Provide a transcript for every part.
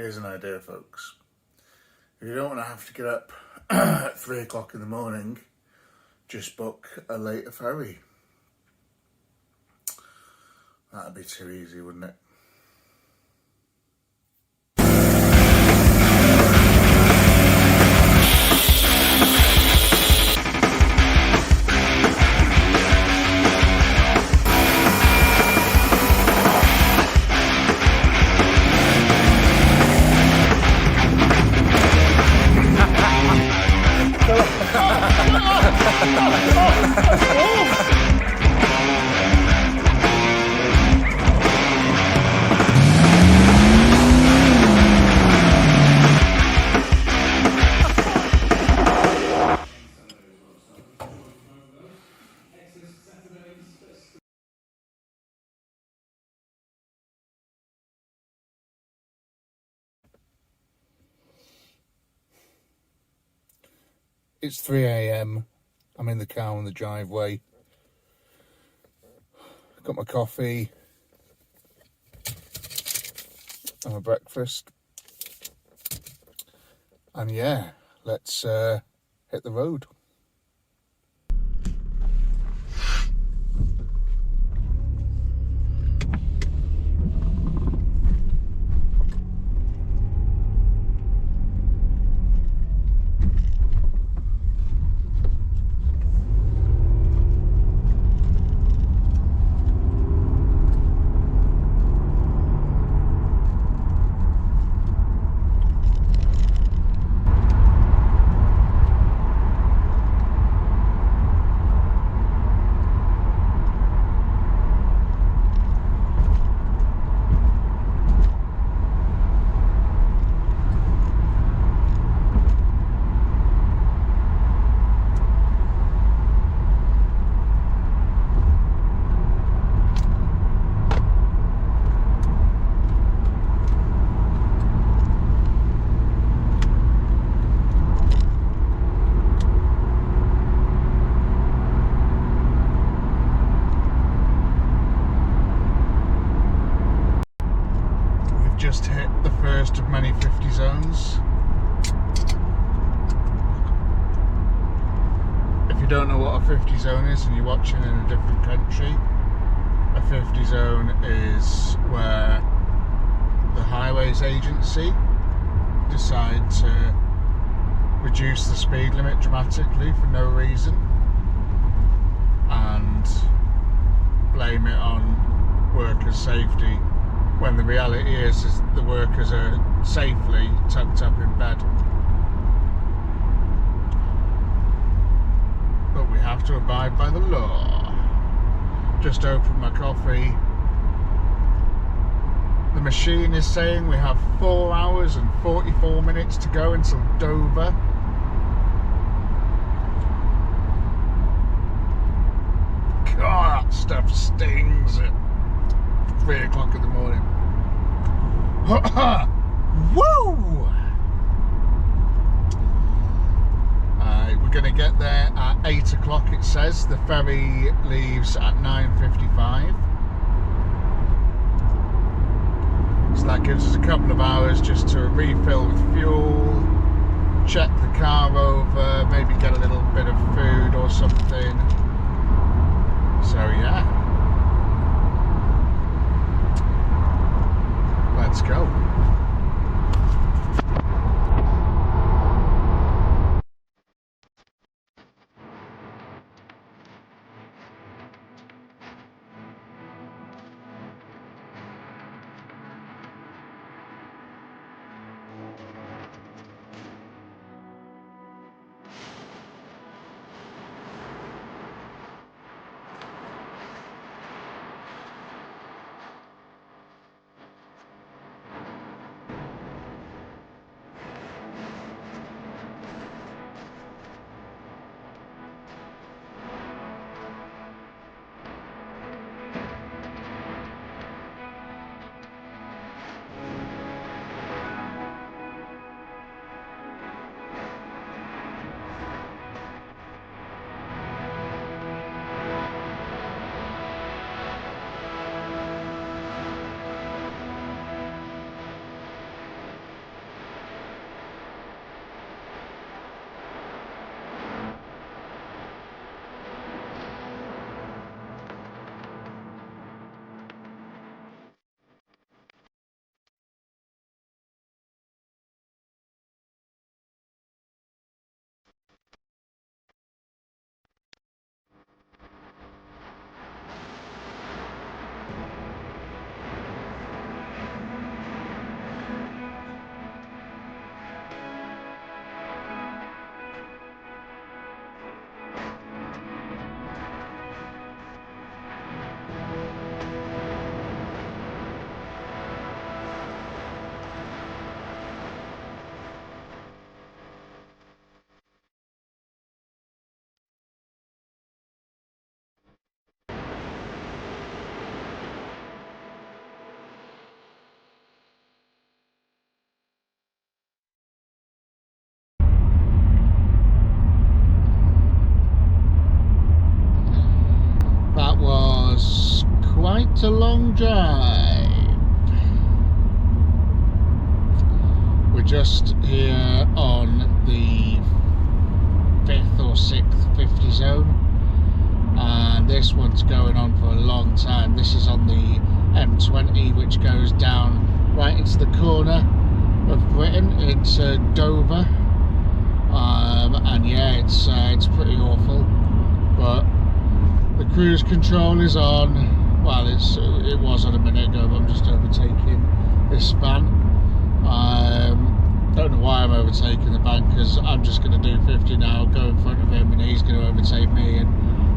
Here's an idea, folks. If you don't want to have to get up at 3 o'clock in the morning, just book a later ferry. That'd be too easy, wouldn't it? It's 3 AM. I'm in the car on the driveway. Got my coffee and my breakfast. And yeah, let's hit the road. Just hit the first of many 50 zones. If you don't know what a 50 zone is and you're watching in a different country, a 50 zone is where the highways agency decide to reduce the speed limit dramatically for no reason and blame it on workers' safety, when the reality is the workers are safely tucked up in bed. But we have to abide by the law. Just opened my coffee. The machine is saying we have 4 hours and 44 minutes to go until Dover. God, that stuff stings at 3 o'clock in the morning. Woo! We're going to get there at 8 o'clock, it says. The ferry leaves at 9:55. So that gives us a couple of hours just to refill with fuel, check the car over, maybe get a little bit of food or something. So yeah. Let's go. it's a long drive. We're just here on the 5th or 6th 50 zone, and this one's going on for a long time. This is on the M20, which goes down right into the corner of Britain, into Dover, and yeah, it's pretty awful, but the cruise control is on. Well, it was on a minute ago, but I'm just overtaking this van. Don't know why I'm overtaking the van, because I'm just going to do 50 now, go in front of him, and he's going to overtake me, and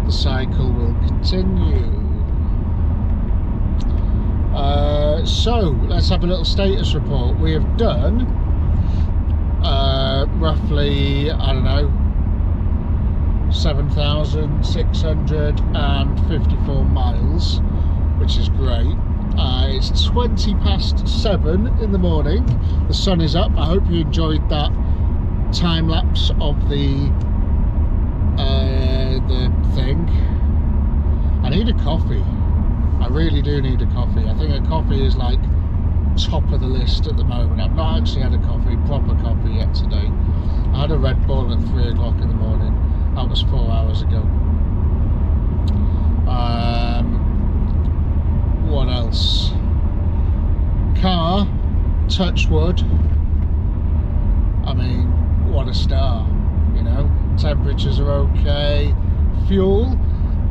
the cycle will continue. So let's have a little status report. We have done roughly, I don't know, 7,654 miles, which is great. It's 20 past 7 in the morning. The sun is up. I hope you enjoyed that time lapse of the thing. I need a coffee. I really do need a coffee. I think a coffee is like top of the list at the moment. I've not actually had a proper coffee yet today. I had a Red Bull at 3 o'clock in the morning. That was 4 hours ago. What else? Car, touch wood. I mean, what a star, you know. Temperatures are okay. Fuel,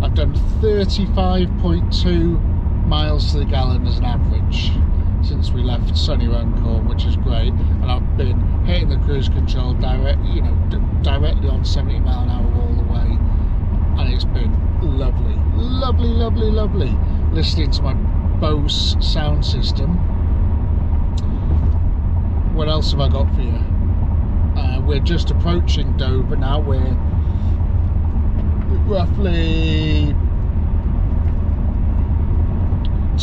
I've done 35.2 miles to the gallon as an average since we left sunny Runcorn, which is great. And I've been hitting the cruise control directly on 70 mile an hour all the way, and it's been lovely, lovely, lovely, lovely. Listening to my Bose sound system. What else have I got for you? We're just approaching Dover now. We're roughly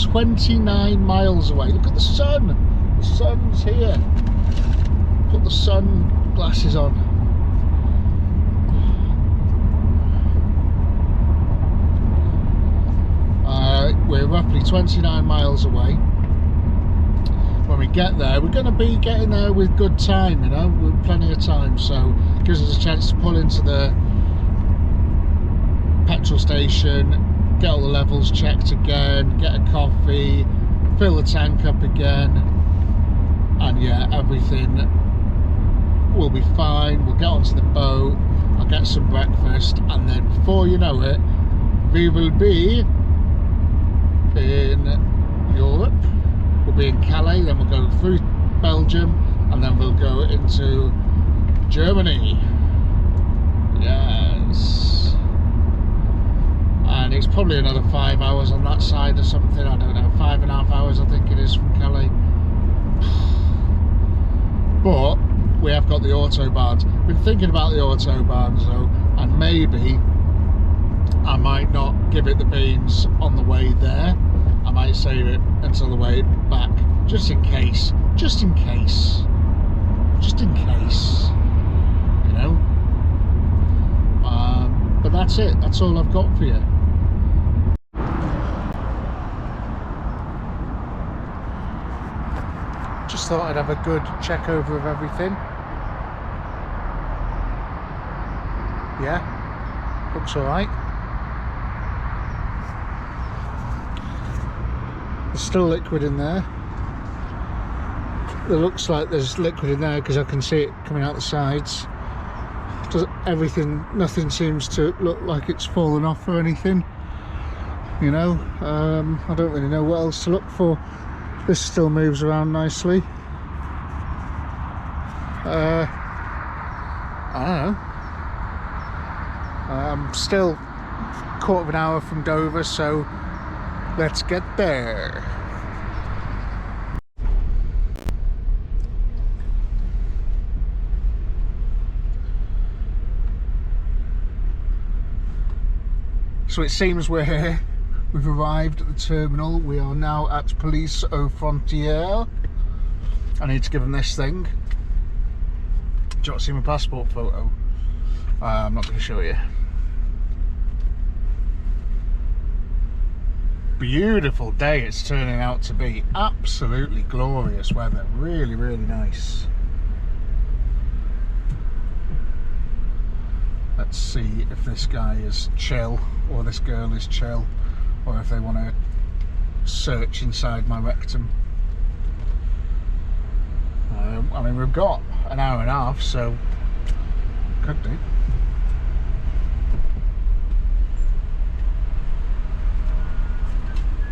29 miles away. Look at the sun. The sun's here. Put the sun glasses on. We're roughly 29 miles away. When we get there, we're going to be getting there with good time, you know, with plenty of time, so it gives us a chance to pull into the petrol station, get all the levels checked again, get a coffee, fill the tank up again, and yeah, everything will be fine. We'll get onto the boat, I'll get some breakfast, and then before you know it, we will be in Europe. We'll be in Calais, then we'll go through Belgium, and then we'll go into Germany. Yes. And it's probably another 5 hours on that side or something, I don't know, 5.5 hours I think it is from Calais. But we have got the Autobahns. Been thinking about the Autobahns though, and maybe I might not give it the beans on the way there. I might save it until the way back, just in case, you know. But that's it, that's all I've got for you. Just thought I'd have a good check over of everything. Yeah, looks alright. There's still liquid in there. It looks like there's liquid in there because I can see it coming out the sides. Nothing seems to look like it's fallen off or anything, you know. I don't really know what else to look for. This still moves around nicely. I don't know. I'm still a quarter of an hour from Dover, so let's get there. So it seems we're here. We've arrived at the terminal. We are now at Police aux Frontières. I need to give them this thing. Do you want to see my passport photo? I'm not going to show you. beautiful day it's turning out to be. Absolutely glorious weather. Really, really nice. Let's see if this guy is chill or this girl is chill, or if they want to search inside my rectum. I mean, we've got an hour and a half, so could do.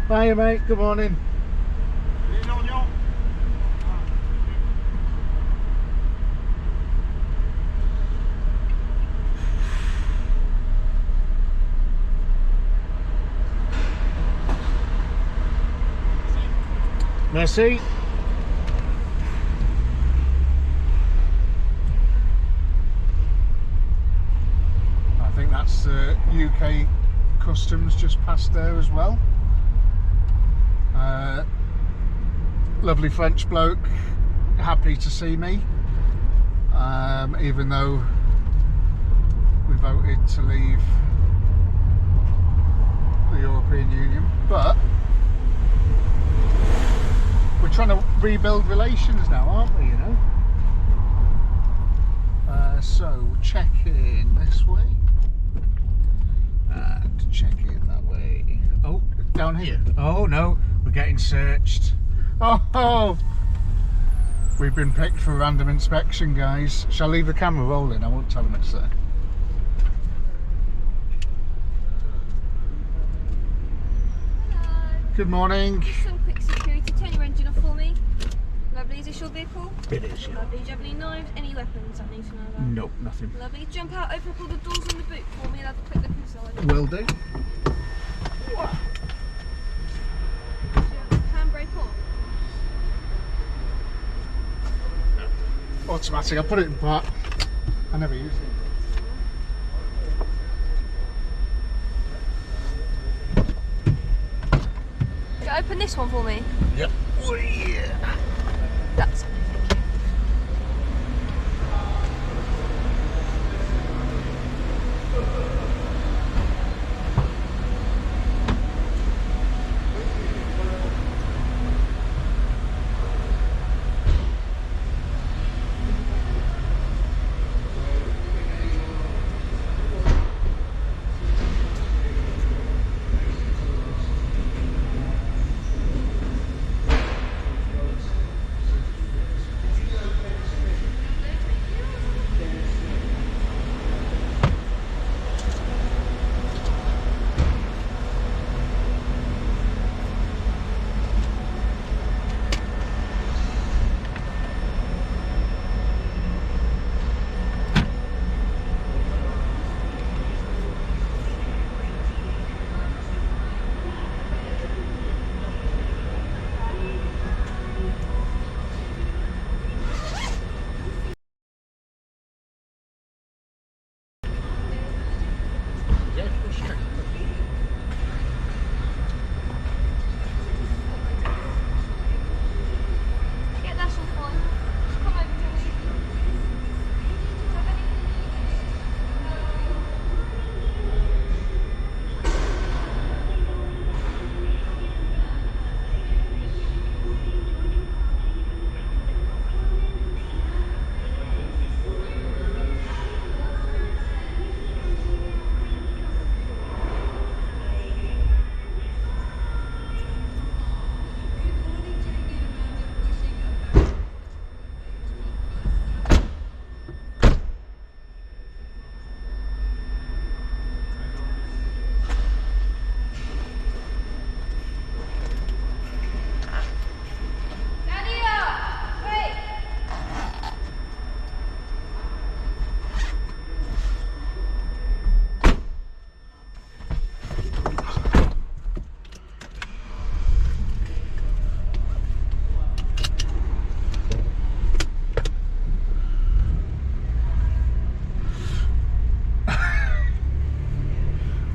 Hiya mate, good morning. Merci. I think that's the UK customs just past there as well. Lovely French bloke, happy to see me, even though we voted to leave the European Union, but we're trying to rebuild relations now, aren't we, you know? So check in this way and check in that way. Oh, down here. Oh no, we're getting searched. Oh, we've been picked for a random inspection, guys. Shall I leave the camera rolling? I won't tell them it's there. Hello. Good morning. Just some quick security. Turn your engine off for me. Lovely. Is this your vehicle? It is, yeah. Lovely. Do you have any knives? Any weapons? I need to know that. Nope, nothing. Lovely. Jump out, open up all the doors on the boot for me and have a quick look inside. Will do. Handbrake on. Automatic. I put it in park. I never use it. Can you open this one for me? Yep. Oh yeah. That's it.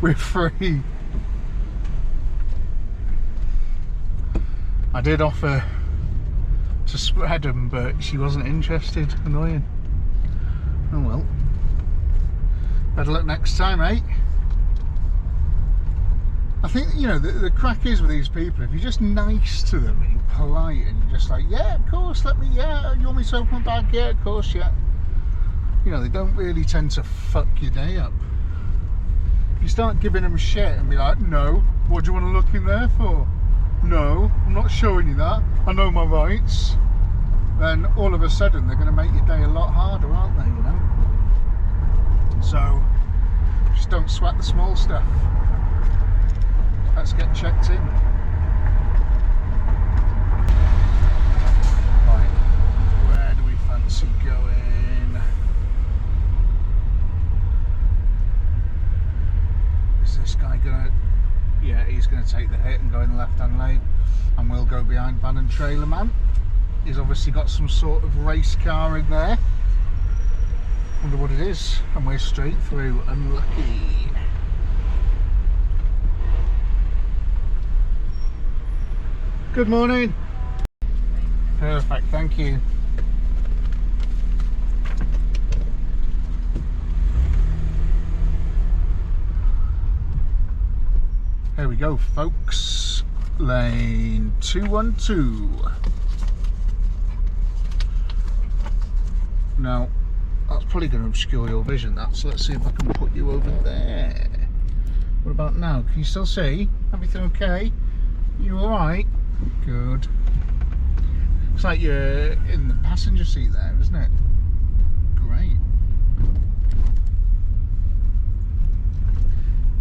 We're free. I did offer to spread them, but she wasn't interested. Annoying. Oh well. Better luck next time, eh? I think, you know, the crack is with these people, if you're just nice to them and you're polite and you're just like, yeah, of course, you want me to open my bag? Yeah, of course, yeah. You know, they don't really tend to fuck your day up. If you start giving them shit and be like, no, what do you want to look in there for? No, I'm not showing you that. I know my rights. Then all of a sudden they're going to make your day a lot harder, aren't they, you know? So, just don't sweat the small stuff. Let's get checked in. Right, where do we fancy going? Is this guy gonna... Yeah, he's gonna take the hit and go in the left-hand lane, and we'll go behind van and trailer man. He's obviously got some sort of race car in there. Wonder what it is. And we're straight through. Unlucky. Good morning. Perfect, thank you. Here we go, folks. Lane 212. Now, that's probably going to obscure your vision, that, so let's see if I can put you over there. What about now? Can you still see? Everything okay? You alright? Good. Looks like you're in the passenger seat there, isn't it? Great.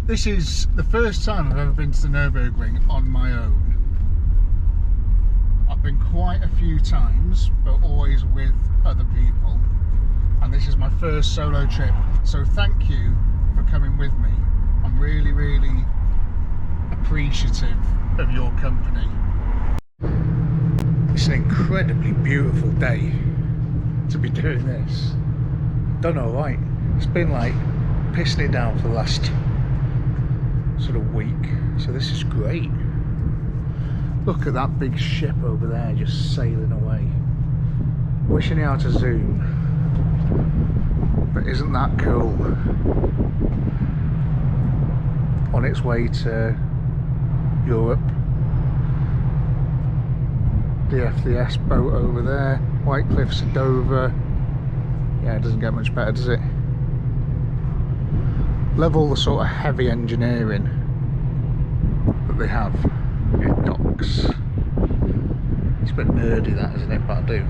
This is the first time I've ever been to the Nurburgring on my own. I've been quite a few times, but always with other people. And this is my first solo trip. So thank you for coming with me. I'm really, really appreciative of your company. It's an incredibly beautiful day to be doing this. Done alright. It's been like pissing it down for the last sort of week, so this is great. Look at that big ship over there just sailing away. Wishing you how to zoom, but isn't that cool? On its way to Europe. The FDS boat over there, White Cliffs of Dover. Yeah, it doesn't get much better, does it? Love all the sort of heavy engineering that they have in docks. It's a bit nerdy, that, isn't it? But I do.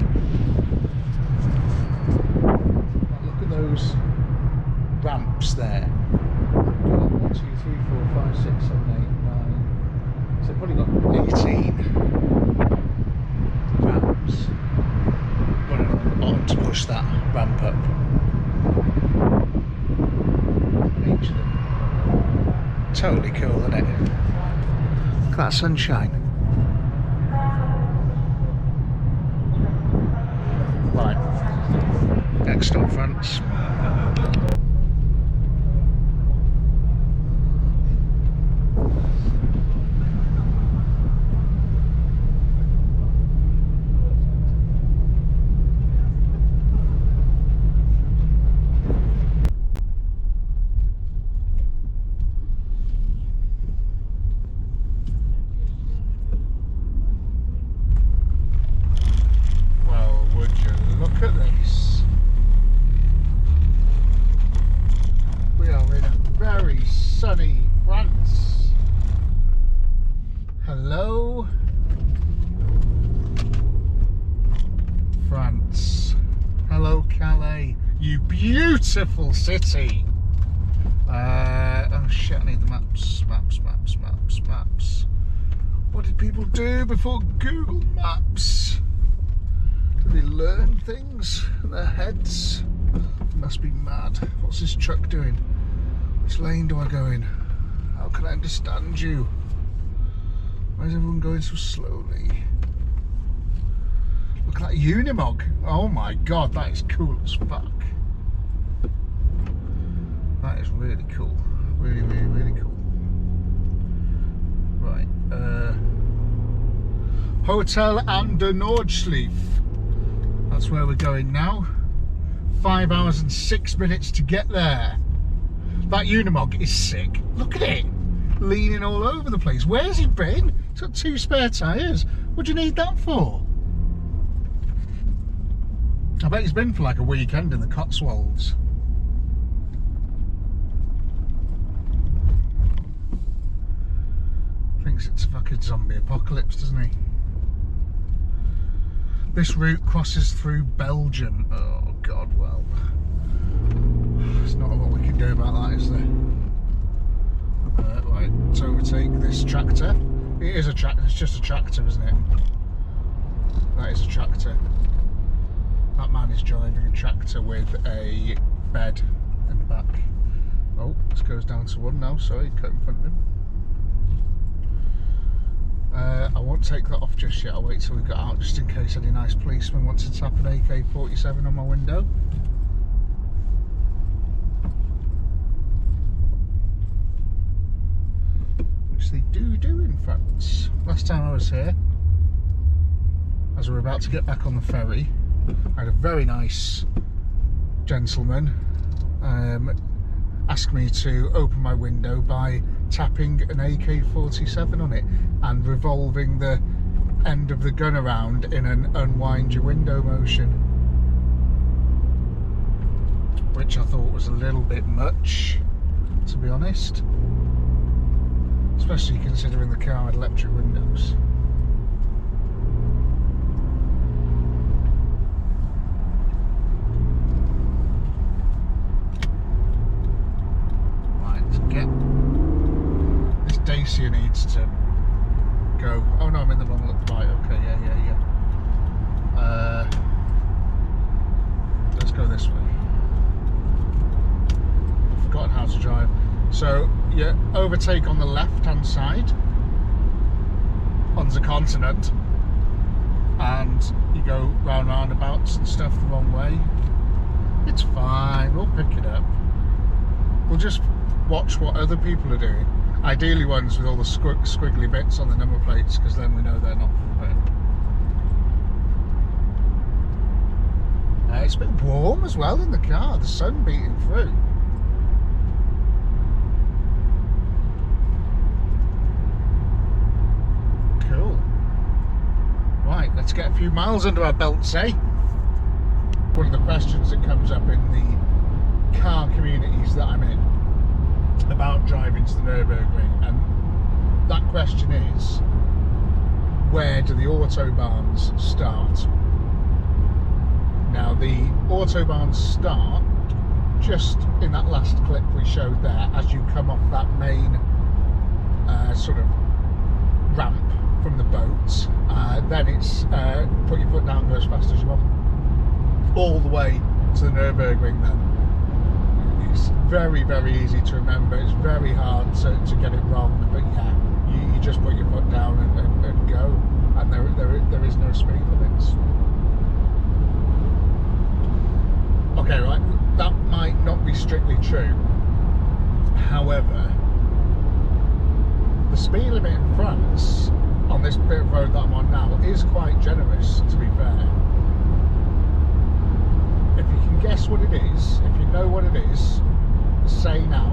Look at those ramps there. 1, 2, 3, 4, 5, 6, 7, 8, 9. So they've probably got 18 ramps running on the bottom to push that ramp up. Each of them. Totally cool, isn't it? Look at that sunshine. Right. Next stop, France. Sunny France. Hello, France. Hello, Calais. You beautiful city. Oh shit, I need the maps. Maps. What did people do before Google Maps? Did they learn things in their heads? They must be mad. What's this truck doing? Which lane do I go in? How can I understand you? Why is everyone going so slowly? Look at that Unimog. Oh my god, that is cool as fuck. That is really cool. Really cool. Right. Hotel an der Nordschleife. That's where we're going now. 5 hours and 6 minutes to get there. That Unimog is sick. Look at it. leaning all over the place. Where's he been? He's got 2 spare tyres. What do you need that for? I bet he's been for like a weekend in the Cotswolds. Thinks it's a fucking zombie apocalypse, doesn't he? This route crosses through Belgium. Oh god, well, there's not a lot we can do about that, is there? Right, to overtake this tractor. It is a tractor, it's just a tractor, isn't it? That is a tractor. That man is driving a tractor with a bed in the back. Oh, this goes down to 1 now, sorry, cut in front of him. I won't take that off just yet, I'll wait till we got out just in case any nice policeman wants to tap an AK-47 on my window. Which they do in fact. Last time I was here, as we were about to get back on the ferry, I had a very nice gentleman ask me to open my window by tapping an AK-47 on it and revolving the end of the gun around in an unwind your window motion, which I thought was a little bit much, to be honest, especially considering the car had electric windows. Dacia needs to go. Oh no, I'm in the wrong right. Okay, yeah. Let's go this way. I've forgotten how to drive. So you overtake on the left-hand side on the continent, and you go round roundabouts and stuff the wrong way. It's fine. We'll pick it up. We'll just watch what other people are doing. Ideally ones with all the squiggly bits on the number plates, because then we know they're not from Britain. It's a bit warm as well in the car, the sun beating through. Cool. Right, let's get a few miles under our belts, eh? One of the questions that comes up in the car communities that I'm in about driving to the Nurburgring, and that question is, where do the Autobahns start? Now the Autobahns start just in that last clip we showed there, as you come off that main sort of ramp from the boats. Then it's put your foot down, go as fast as you want, all the way to the Nurburgring. Then it's very, very easy to remember. It's very hard to get it wrong, but yeah, you just put your foot down and go, and there is no speed limits. Okay, right, that might not be strictly true. However, the speed limit in France on this bit of road that I'm on now is quite generous, to be fair. If you can guess what it is, if you know what it is, say now,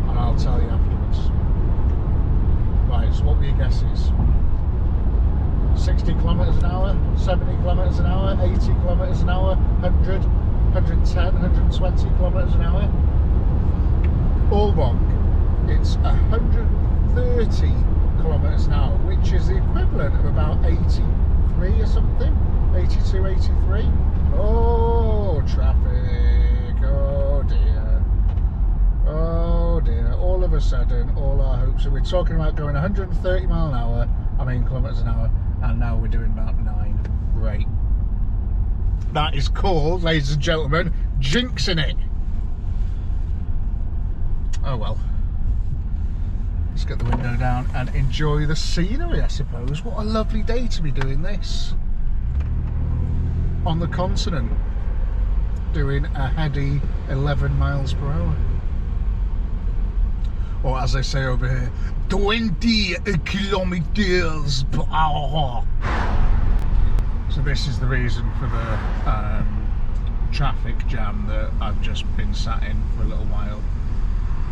and I'll tell you afterwards. Right, so what were your guesses? 60 kilometres an hour, 70 kilometres an hour, 80 kilometres an hour, 100, 110, 120 kilometres an hour? All wrong. It's 130 kilometres an hour, which is the equivalent of about 83 or something. 82, 83. Oh, traffic. Oh dear. Oh dear. All of a sudden, all our hopes. So we're talking about going 130 mile an hour, kilometres an hour, and now we're doing about 9. Great. That is called, ladies and gentlemen, jinxing it. Oh well. Let's get the window down and enjoy the scenery, I suppose. What a lovely day to be doing this. On the continent, doing a heady 11 miles per hour. Or as they say over here, 20 kilometers per hour. So this is the reason for the traffic jam that I've just been sat in for a little while.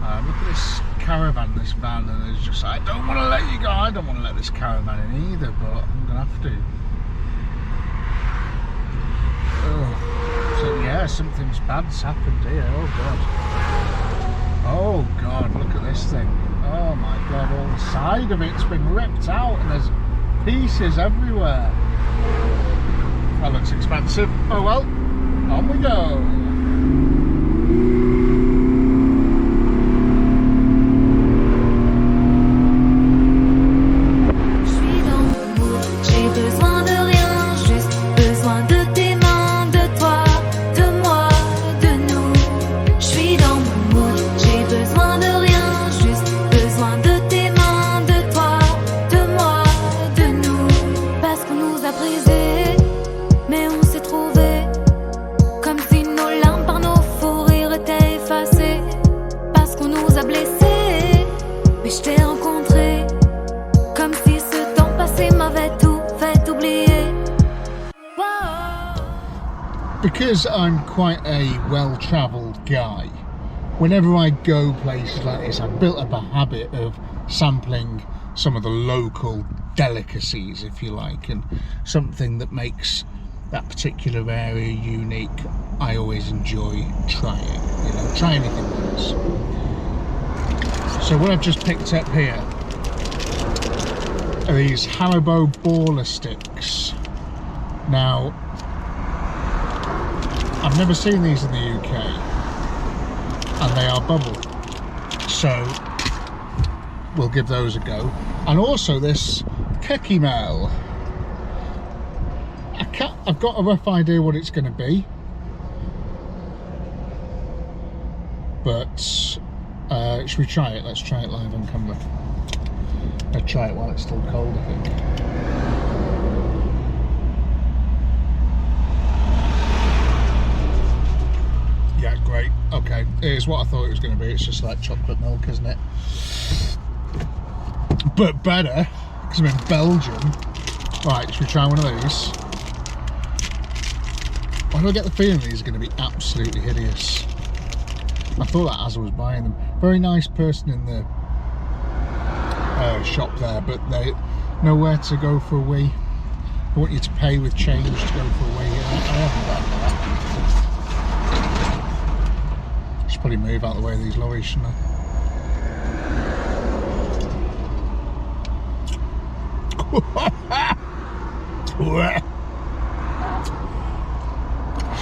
Look at this caravan, this van, and it's just like, I don't want to let you go. I don't want to let this caravan in either, but I'm going to have to. Oh. So yeah, something's bad's happened here. Oh god. Oh god, look at this thing. Oh my god, all the side of it's been ripped out and there's pieces everywhere. That looks expensive. Oh well, on we go. Because I'm quite a well-travelled guy, whenever I go places like this, I've built up a habit of sampling some of the local delicacies, if you like, and something that makes that particular area unique. I always enjoy trying, you know, try anything once. So what I've just picked up here are these Haribo baller sticks. Now, I've never seen these in the UK, and they are bubble, so we'll give those a go. And also this cookie mail. I've got a rough idea what it's going to be, but should we try it? Let's try it live on camera. Let's try it while it's still cold, I think. Yeah, great. Okay, here's what I thought it was going to be. It's just like chocolate milk, isn't it? But better, because I'm in Belgium. Right, should we try one of these? Why do I get the feeling these are going to be absolutely hideous? I thought that as I was buying them. Very nice person in the shop there, but they nowhere to go for a wee. I want you to pay with change to go for a wee. I haven't got that. Should probably move out of the way of these lorries, shouldn't I?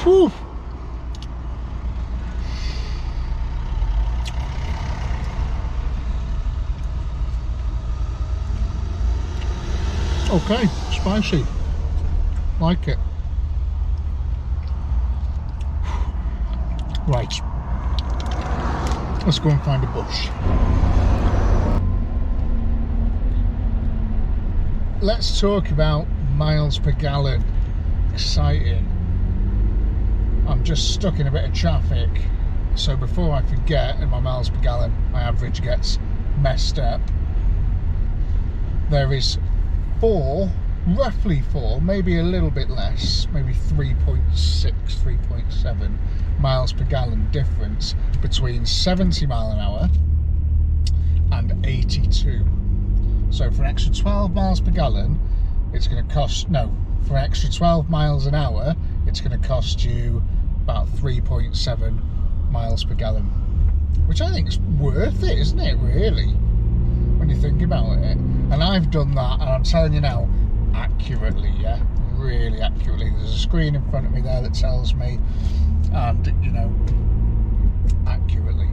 Whew. Okay, spicy. Like it. Right. Let's go and find a bush. Let's talk about miles per gallon. Exciting. I'm just stuck in a bit of traffic, so before I forget, in my miles per gallon, my average gets messed up. There is roughly 4, maybe a little bit less, maybe 3.6, 3.7 miles per gallon difference between 70 mile an hour and 82. So for an extra 12 miles per gallon, it's going to cost, no, for an extra 12 miles an hour, it's going to cost you about 3.7 miles per gallon, which I think is worth it, isn't it, really, when you think about it? And I've done that, and I'm telling you now, accurately, yeah, really accurately. There's a screen in front of me there that tells me, and you know, accurately.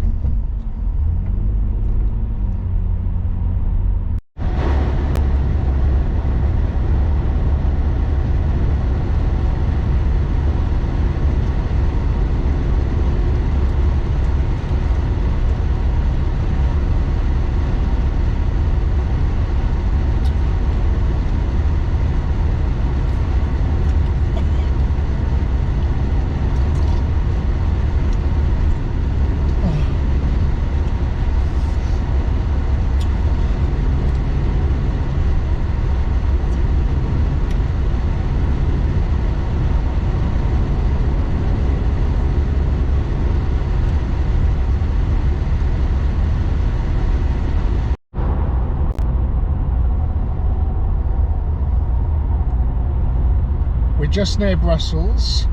We're just near Brussels.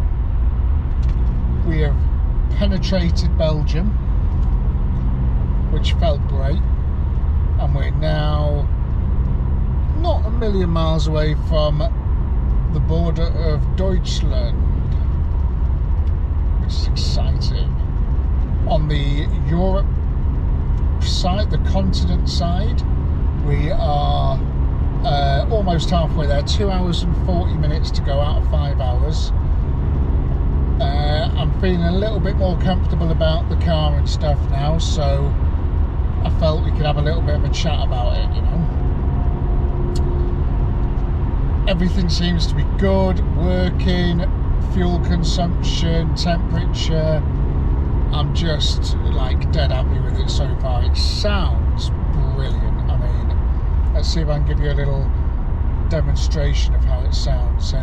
We have penetrated Belgium, which felt great, and we're now not a million miles away from the border of Deutschland, which is exciting. On the Europe side, the continent side, we are almost halfway there. 2 hours and 40 minutes to go out of 5 hours. I'm feeling a little bit more comfortable about the car and stuff now, so I felt we could have a little bit of a chat about it, you know. Everything seems to be good, working, fuel consumption, temperature. I'm just like dead happy with it so far. It sounds brilliant. I mean, let's see if I can give you a little demonstration of how it sounds.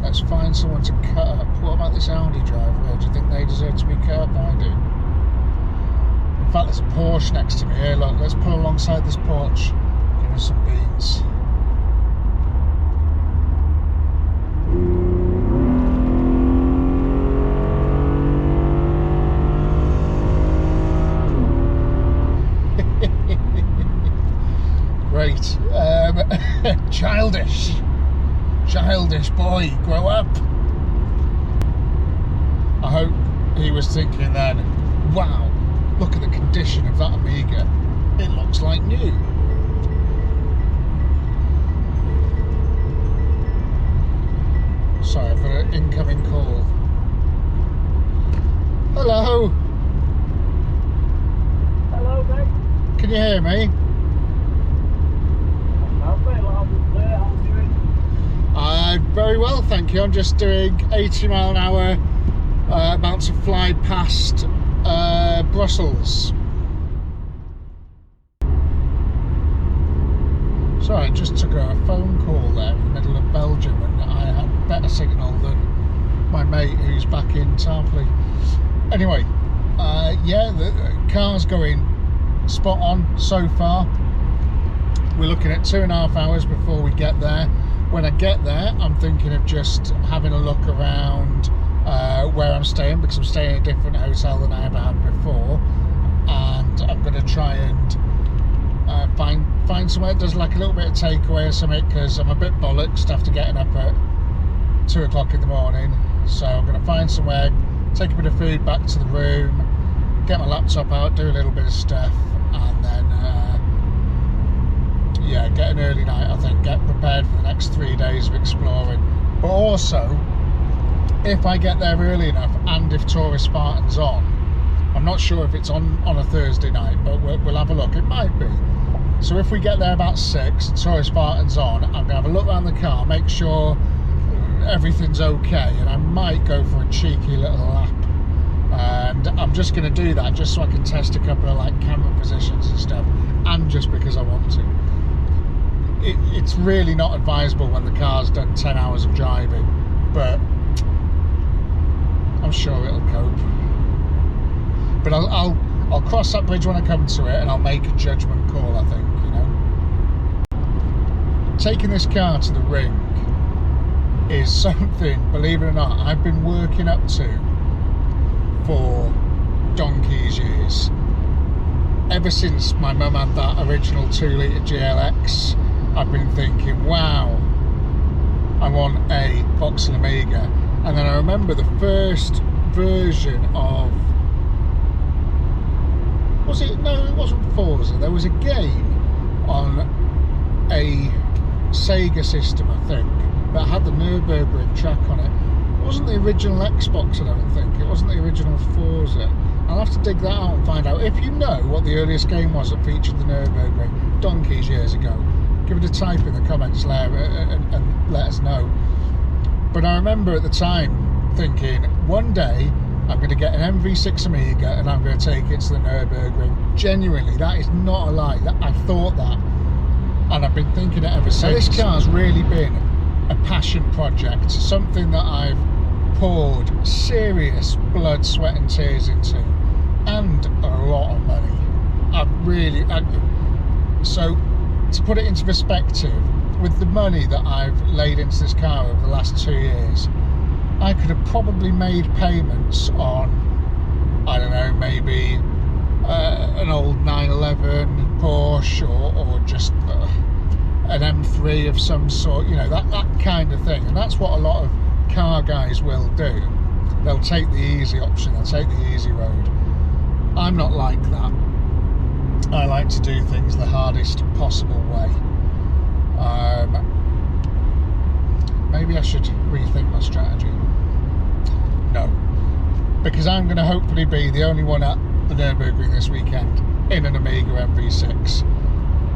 Let's find someone to cut up. What about this Audi driver? Do you think they deserve to be cut up? I do. In fact, there's a Porsche next to me here. Look, let's pull alongside this Porsche. Give us some beans. Great. Childish boy, grow up. I hope he was thinking then, wow, look at the condition of that Omega. It looks like new. Sorry, I've got an incoming call. Hello. Hello, mate. Can you hear me? Very well, thank you. I'm just doing 80 mile an hour, about to fly past Brussels. Sorry, I just took a phone call there in the middle of Belgium, and I had better signal than my mate who's back in Tarpley. Anyway, yeah, the car's going spot on so far. We're looking at 2.5 hours before we get there. When I get there, I'm thinking of just having a look around where I'm staying, because I'm staying in a different hotel than I ever had before, and I'm going to try and find somewhere that does like a little bit of takeaway or something, because I'm a bit bollocksed after getting up at 2 o'clock in the morning. So I'm going to find somewhere, take a bit of food back to the room, get my laptop out, do a little bit of stuff, and then yeah, get an early night, I think, get prepared for the next 3 days of exploring. But also, if I get there early enough, and if Tourist Spartan's on, I'm not sure if it's on a Thursday night, but we'll have a look. It might be. So if we get there about 6 and Tourist Spartan's on, I'm going to have a look around the car, make sure everything's okay, and I might go for a cheeky little lap. And I'm just going to do that just so I can test a couple of like camera positions and stuff, and just because I want to. It's really not advisable when the car's done 10 hours of driving, but I'm sure it'll cope. But I'll cross that bridge when I come to it, and I'll make a judgment call, I think, you know. Taking this car to the ring is something, believe it or not, I've been working up to for donkey's years. Ever since my mum had that original 2-litre GLX, I've been thinking, wow, I want a Vauxhall Omega. And then I remember the first version of, was it, no, it wasn't Forza, there was a game on a Sega system, I think, that had the Nurburgring track on it. It wasn't the original Xbox, I don't think, it wasn't the original Forza. I'll have to dig that out and find out. If you know what the earliest game was that featured the Nurburgring, donkeys years ago, give it a type in the comments there and let us know. But I remember at the time thinking, one day I'm going to get an MV6 Omega and I'm going to take it to the Nurburgring. Genuinely, that is not a lie. I thought that, and I've been thinking it ever since. This car's really been a passion project, something that I've poured serious blood, sweat and tears into, and a lot of money. So to put it into perspective, with the money that I've laid into this car over the last 2 years, I could have probably made payments on, I don't know, maybe an old 911 Porsche or just an M3 of some sort, you know, that kind of thing. And that's what a lot of car guys will do. They'll take the easy option, they'll take the easy road. I'm not like that. I like to do things the hardest possible way. Maybe I should rethink my strategy. No, because I'm going to hopefully be the only one at the Nurburgring this weekend in an Omega MV6,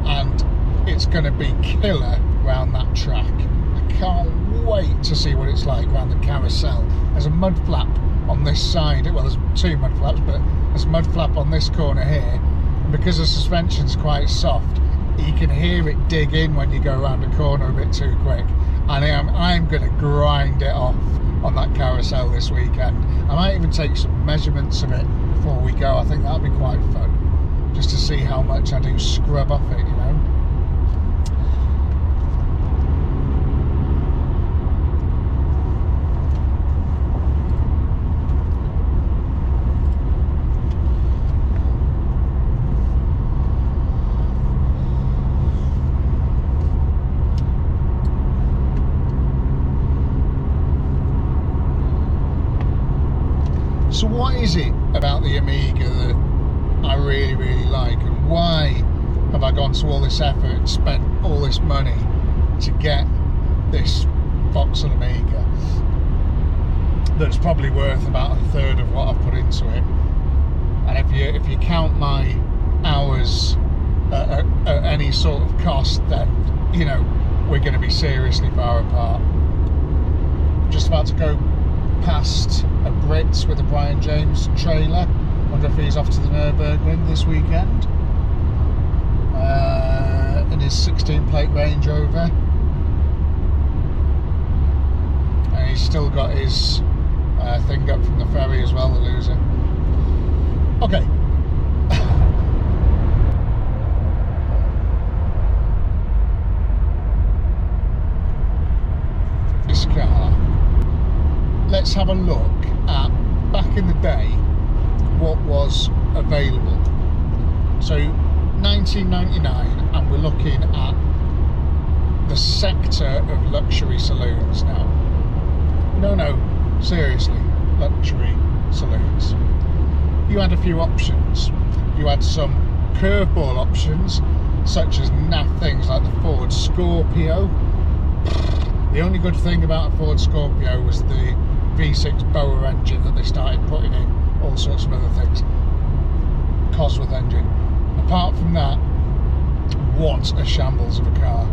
and it's going to be killer round that track. I can't wait to see what it's like around the carousel. There's a mud flap on this side, well there's 2 mud flaps, but there's a mud flap on this corner here, and because the suspension's quite soft, you can hear it dig in when you go around a corner a bit too quick, and I'm going to grind it off on that carousel this weekend. I might even take some measurements of it before we go. I think that'll be quite fun, just to see how much I do scrub off it, you know. So what is it about the Omega that I really, really like, and why have I gone to all this effort and spent all this money to get this Vauxhall Omega that's probably worth about a third of what I've put into it? And if you count my hours at any sort of cost, then, you know, we're going to be seriously far apart. Just about to go past a Brits with a Brian James trailer. Wonder if he's off to the Nurburgring this weekend in his 16 plate Range Rover, and he's still got his thing up from the Ferry as well, the loser. Okay. This car, let's have a look at, back in the day, what was available. So 1999, and we're looking at the sector of luxury saloons now. No, seriously, luxury saloons. You had a few options. You had some curveball options, such as naff things like the Ford Scorpio. The only good thing about a Ford Scorpio was the V6 Boa engine that they started putting in all sorts of other things. Cosworth engine. Apart from that, what a shambles of a car.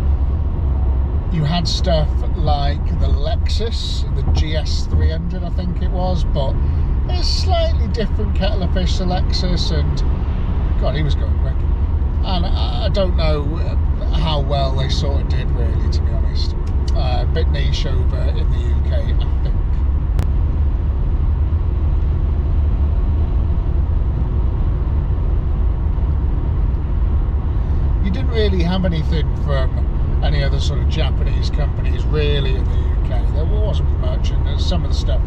You had stuff like the Lexus, the GS 300 I think it was, but it's slightly different kettle of fish to Lexus, and God, he was going quick. And I don't know how well they sort of did, really, to be honest. A bit niche over in the UK, I think. You didn't really have anything from any other sort of Japanese companies really in the UK. There wasn't much, and there's some of the stuff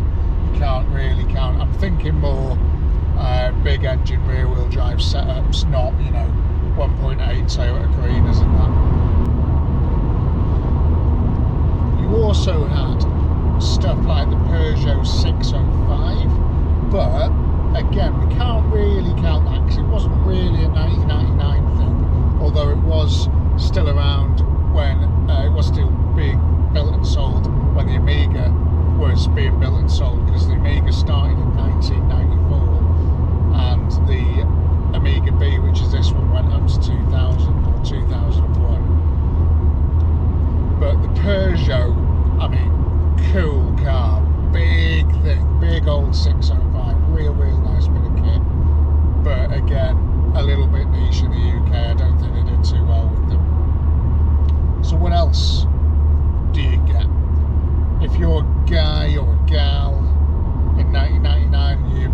you can't really count. I'm thinking more big engine rear wheel drive setups, not, you know, 1.8 Toyota Coronas and that. You also had stuff like the Peugeot 605, but again, we can't really count that because it wasn't really a 1999 thing, although it was still around when it was still being built and sold when the Omega was being built and sold, because the Omega started in 1994 and the Omega B, which is this one, went up to 2000 or 2001. But the Peugeot, I mean, cool car, big thing, big old 605, real nice bit of kit, but again, a little bit niche in the UK. I don't think they did too well with them. So what else do you get? If you're a guy or a gal in 1999 and you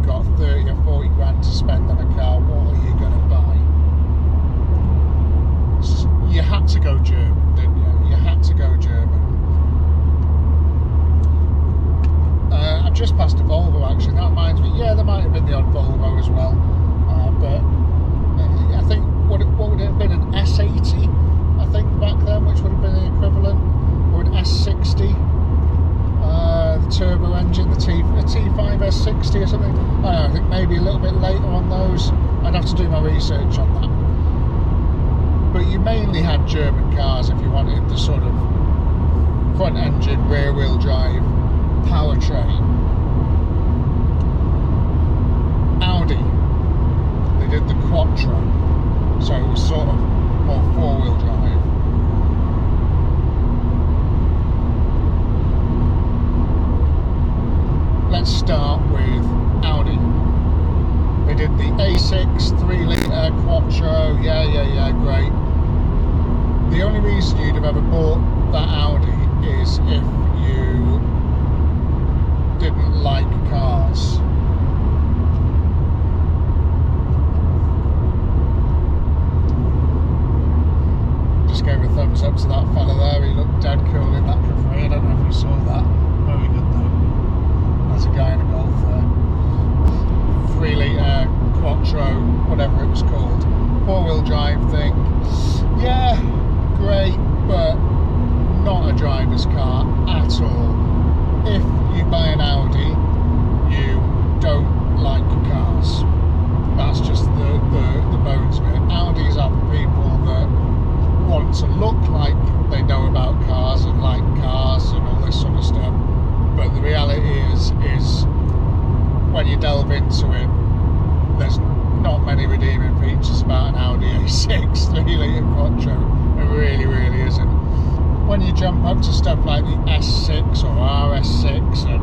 S60 or something. I don't know, I think maybe a little bit later on those. I'd have to do my research on that. But you mainly had German cars if you wanted the sort of front engine, rear wheel drive powertrain. Audi, they did the Quattro, so it was sort of more four-wheel drive. Let's start with Audi. They did the A6 3-litre Quattro, yeah, great. The only reason you'd have ever bought that Audi is if you didn't like cars. Just gave a thumbs up to that fella there, he looked dead cool in that Capri. I don't know if you saw that. Very good though. There's a guy in a Golf there. 3-litre Quattro, whatever it was called. Four-wheel drive thing. Yeah, great, but not a driver's car at all. If you buy an Audi, you don't like cars. That's just the bones of it. Audis are for people that want to look like they know about cars and like cars and all this sort of stuff. But the reality is when you delve into it, there's not many redeeming features about an Audi A6 3-litre Quattro. It really, really isn't. When you jump up to stuff like the S6 or RS6 and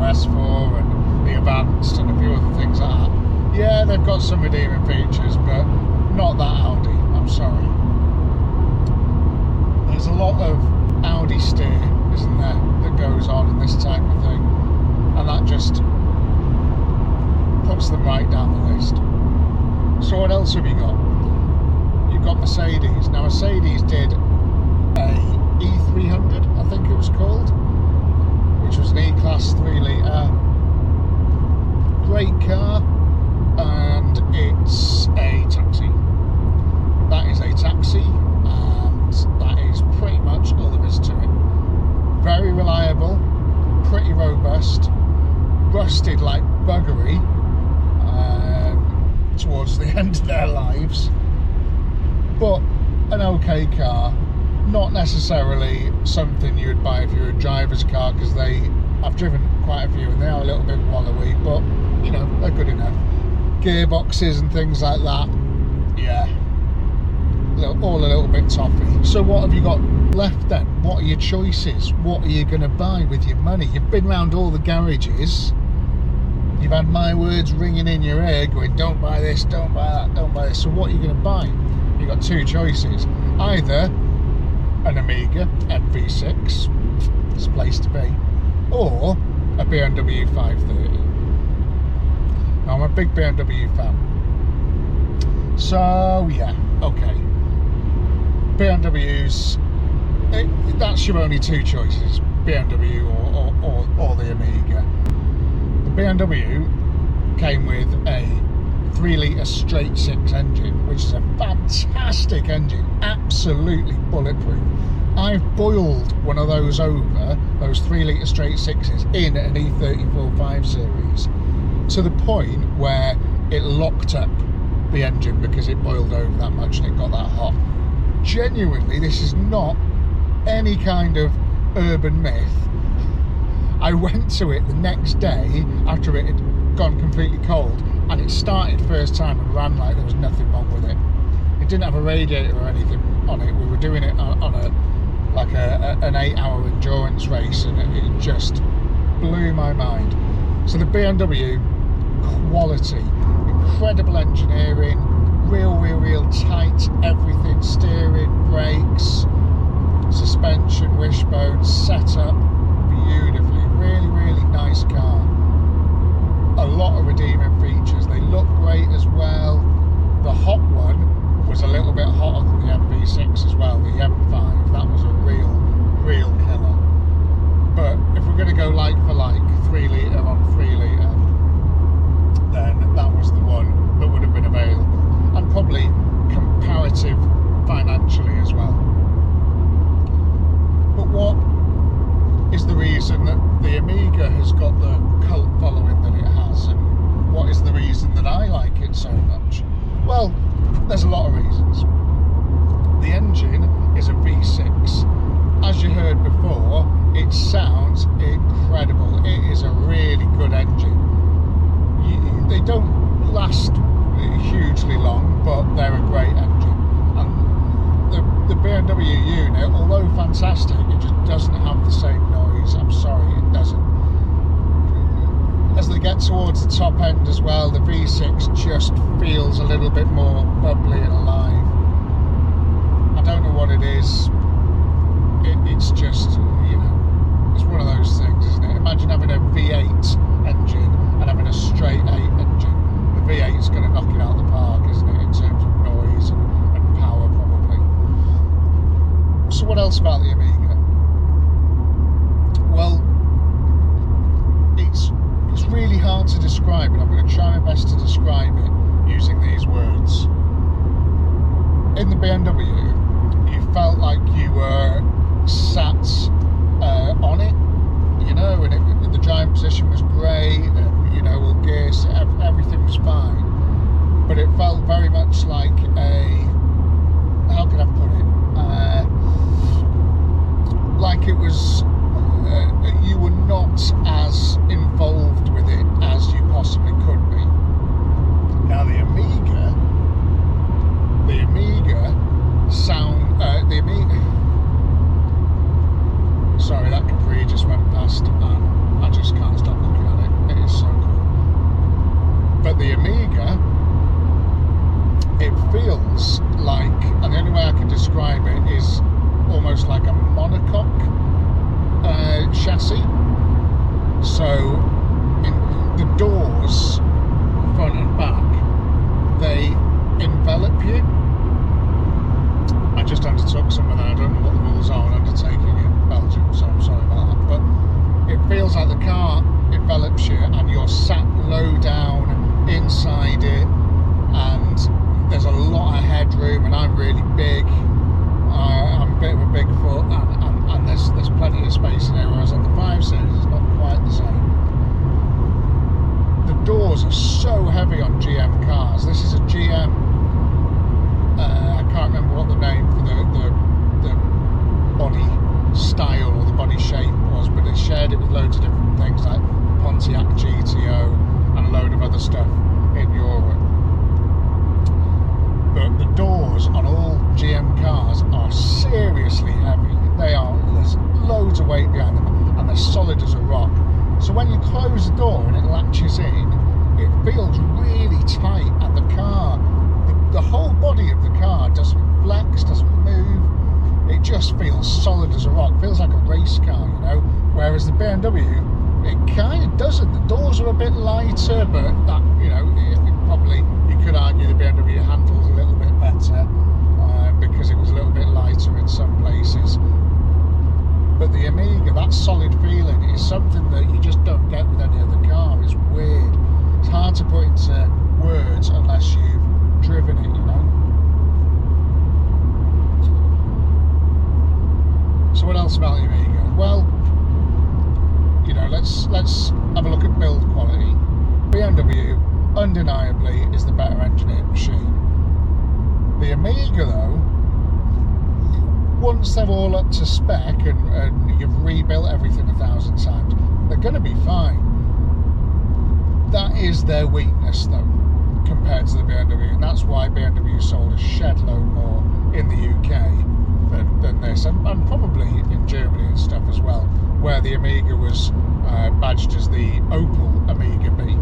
S4 and the Advanced and a few other things like that, yeah, they've got some redeeming features, but not that Audi. I'm sorry. There's a lot of Audi steer, isn't there, that goes on in this type of thing, and that just puts them right down the list. So what else have you got? You've got Mercedes. Now Mercedes did a E300, I think it was called, which was an E-Class 3-litre. Great car, and it's a taxi. That is a taxi, and that is pretty much all there is to it. Very reliable, pretty robust, rusted like buggery towards the end of their lives, but an okay car. Not necessarily something you would buy if you were a driver's car, because I've driven quite a few and they are a little bit wallowy, but they're good enough. Gearboxes and things like that, yeah, all a little bit toffee. So what have you got left then? What are your choices? What are you going to buy with your money? You've been round all the garages, you've had my words ringing in your ear going, don't buy this, don't buy that, don't buy this. So what are you going to buy? You've got two choices. Either an Omega MV6, it's a place to be, or a BMW 530. Now, I'm a big BMW fan, so yeah, okay. BMWs, that's your only two choices, BMW or the Omega. The BMW came with a 3-litre straight 6 engine, which is a fantastic engine, absolutely bulletproof. I've boiled one of those over, those 3-litre straight 6s, in an E34 5 Series, to the point where it locked up the engine because it boiled over that much and it got that hot. Genuinely, this is not any kind of urban myth. I went to it the next day after it had gone completely cold, and it started first time and ran like there was nothing wrong with it. It didn't have a radiator or anything on it. We were doing it on an 8-hour endurance race, and it just blew my mind. So the BMW, quality, incredible engineering, real tight everything, steering, brakes, suspension, wishbone, set up beautifully. Really nice car. A lot of redeeming features. They look great as well. The hot one was a little bit hotter than the MV6 as well, the M5. That was a real killer. But if we're going to go like for like, 3-litre on 3-litre, then that was the one that would have been available, and probably comparative financially as well. But what reason that the Omega has got the cult following that it has, and what is the reason that I like it so much? Well, there's a lot of reasons. The engine is a V6. As you heard before, it sounds incredible. It is a really good engine. They don't last hugely long, but they're a great engine. And the BMW unit, although fantastic, it just doesn't have the same noise. I'm sorry, it doesn't. As they get towards the top end as well, the V6 just feels a little bit more bubbly and alive. I don't know what it is. It's just, you know, it's one of those things, isn't it? Imagine having a V8 engine and having a straight 8 engine. The V8 is going to knock it out of the park, isn't it, in terms of noise and power, probably. So what else about the Omega? Well, it's really hard to describe, and I'm going to try my best to describe it using these words. In the BMW, you felt like you were sat on it, you know, and the driving position was great, and, you know, all gears, everything was fine, but it felt very much like how can I put it, like it was, you were not as involved with it as you possibly could be. Now the Omega sorry, that Capri just went past and I just can't stop looking at it. It is so cool. But the Omega, it feels like, and the only way I can describe it is almost like a monocoque chassis. So the doors, front and back, they envelop you. I just undertook something and I don't know what the rules are on undertaking in Belgium, so I'm sorry about that. But it feels like the car envelops you and you're sat low down inside it, and there's a lot of headroom, and I'm really big. I'm a bit of a Bigfoot, and there's plenty of space in there, whereas on the 5 Series it's not quite the same. The doors are so heavy on GM cars. This is a GM. I can't remember what the name for the body style or the body shape was, but it shared it with loads of different things like Pontiac GTO and a load of other stuff in Europe. But the doors on all GM cars are seriously heavy. There's loads of weight behind them, and they're solid as a rock. So when you close the door and it latches in, it feels really tight, and the car, the whole body of the car doesn't flex, doesn't move. It just feels solid as a rock. Feels like a race car, you know. Whereas the BMW, it kind of doesn't. The doors are a bit lighter, but that, you know, you could argue the BMW handles a little bit better because it was a little bit lighter in some places. But the Omega, that solid feeling, is something that you just don't get with any other car. It's weird. It's hard to put into words unless you've driven it, you know. So what else about the Omega? Well, you know, let's have a look at build quality. BMW undeniably is the better engineered machine. The Omega, though, once they're all up to spec and you've rebuilt everything 1,000 times, they're going to be fine. That is their weakness, though, compared to the BMW, and that's why BMW sold a shed load more in the UK than this, and probably in Germany and stuff as well, where the Omega was badged as the Opel Omega B,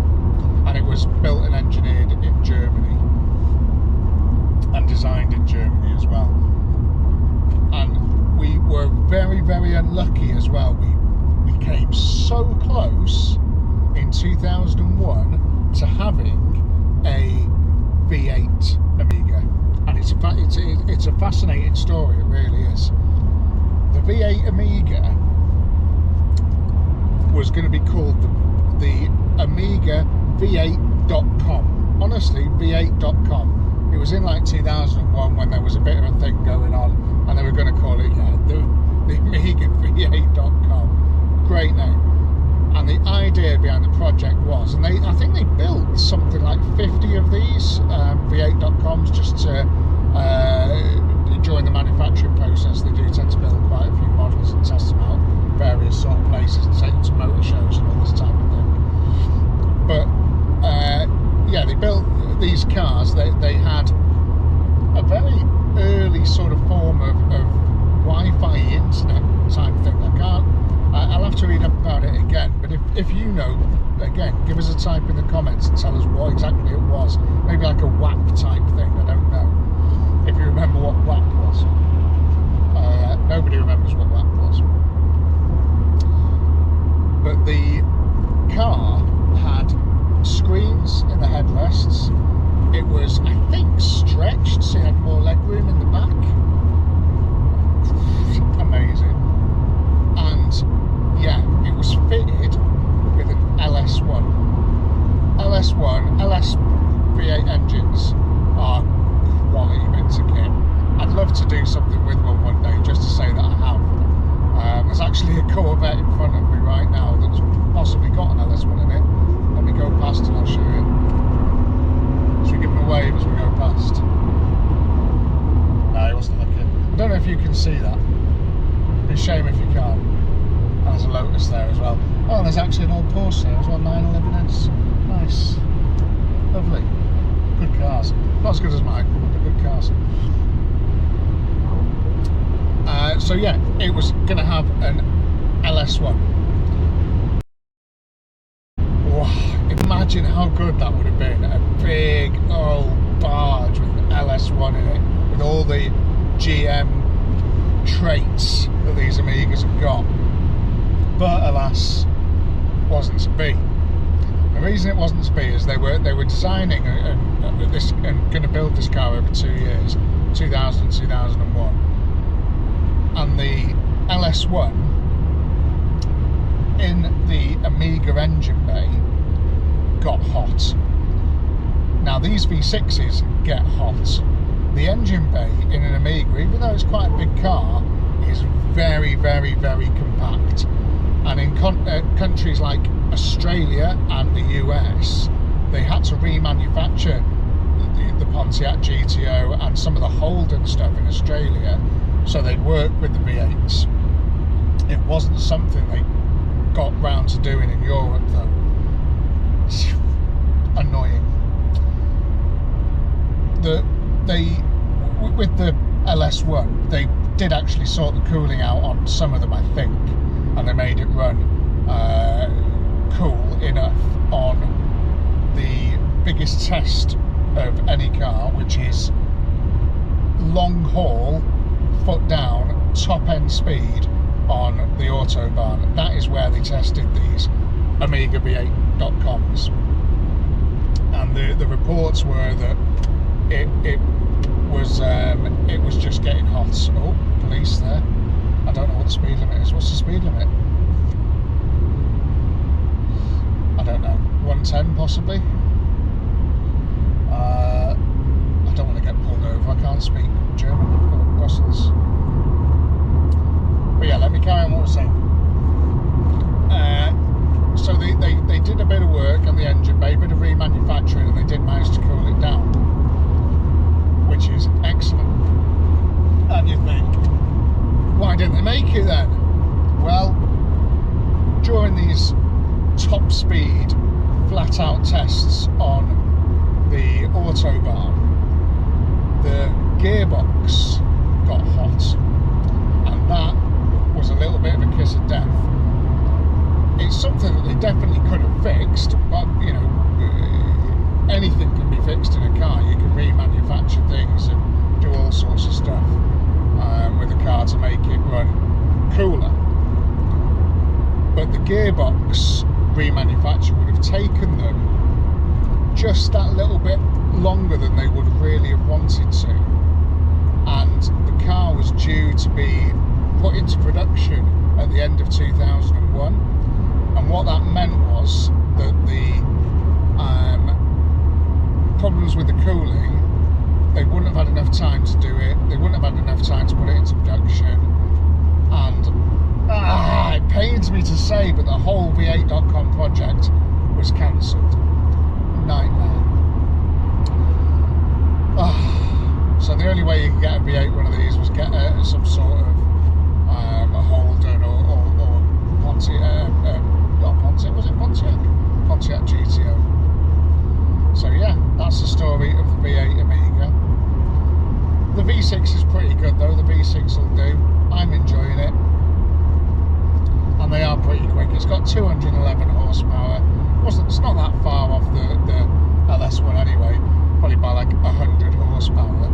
and it was built and engineered in Germany and designed in Germany as well. And we were very, very unlucky as well. We came so close in 2001 to having a V8 Omega, and it's a fascinating story. It really is. The V8 Omega was going to be called the Omega V8.com. Honestly, V8.com. It was in like 2001 when there was a bit of a thing going on, and they were going to call it the Omega V8.com. Great V6.coms just to, during the manufacturing process, they do tend to build quite a few models and test them out various sort of places and take them to motor shows and all this type of thing. But yeah, they built these cars. They had a very early sort of form of Wi-Fi internet type thing. I'll have to read up about it again, but if you know, again, give us a type in the comments and tell us what exactly it was. Maybe like a WAP type thing, I don't know. If you remember what WAP was. Nobody remembers what WAP was. But the car had screens in the headrests. It was, I think, stretched, so you had more legroom in the back. Amazing. And yeah, it was fitted with an LS1. LS V8 engines are quality bits of kit. I'd love to do something with one day, just to say that I have. There's actually a Corvette in front of me right now that's possibly got an LS1 in it. Let me go past and I'll show you. Should we give him a wave as we go past? No, he wasn't looking. I don't know if you can see that. It'd be a shame if you can't. And there's a Lotus there as well. Oh, there's actually an old Porsche there as well, 911S. Nice. Lovely. Good cars. Not as good as mine, but good cars. So yeah, it was going to have an LS1. Wow, imagine how good that would have been. A big old barge with an LS1 in it, with all the GM traits that these Omegas have got. But alas, wasn't to be. The reason it wasn't to be is they were designing and going to build this car over 2 years, 2000 and 2001, and the LS1 in the Omega engine bay got hot. Now these V6s get hot. The engine bay in an Omega, even though it's quite a big car, is very, very, very compact. And in countries like Australia and the US, they had to remanufacture the Pontiac GTO and some of the Holden stuff in Australia, so they'd work with the V8s. It wasn't something they got round to doing in Europe though. Annoying. With the LS1, they did actually sort the cooling out on some of them, I think, and they made it run cool enough on the biggest test of any car, which is long haul, foot down, top end speed on the Autobahn. That is where they tested these Omega V8.coms, and the reports were that it was just getting hot. Oh, police there. I don't know what the speed limit is. What's the speed limit? I don't know. 110 possibly. I don't want to get pulled over. I can't speak German or Brussels. But yeah, let me carry on what I was saying. So they did a bit of work on the engine bay, a bit of remanufacturing, and they did manage to cool it down, which is excellent. And you think, why didn't they make it then? Well, during these top speed flat out tests on the Autobahn, the gearbox got hot, and that was a little bit of a kiss of death. It's something that they definitely could have fixed, but you know, anything can be fixed in a car. You can remanufacture things and do all sorts of stuff with a car to make it run cooler. But the gearbox remanufacture would have taken them just that little bit longer than they would really have wanted to, and the car was due to be put into production at the end of 2001, and what that meant was that the problems with the cooling, they wouldn't have had enough time to do it, they wouldn't have had enough time to put it into production, and it pains me to say, but the whole V8.com project was cancelled. Nightmare. So the only way you could get a V8 one of these was get some sort of a Holden or Pontiac, not Pontiac, was it Pontiac? Pontiac GTO. So yeah, that's the story of the V8 Omega. The V6 is pretty good though, the V6 will do. I'm enjoying it. And they are pretty quick. It's got 211 horsepower. It's not that far off the LS1 anyway, probably by like 100 horsepower.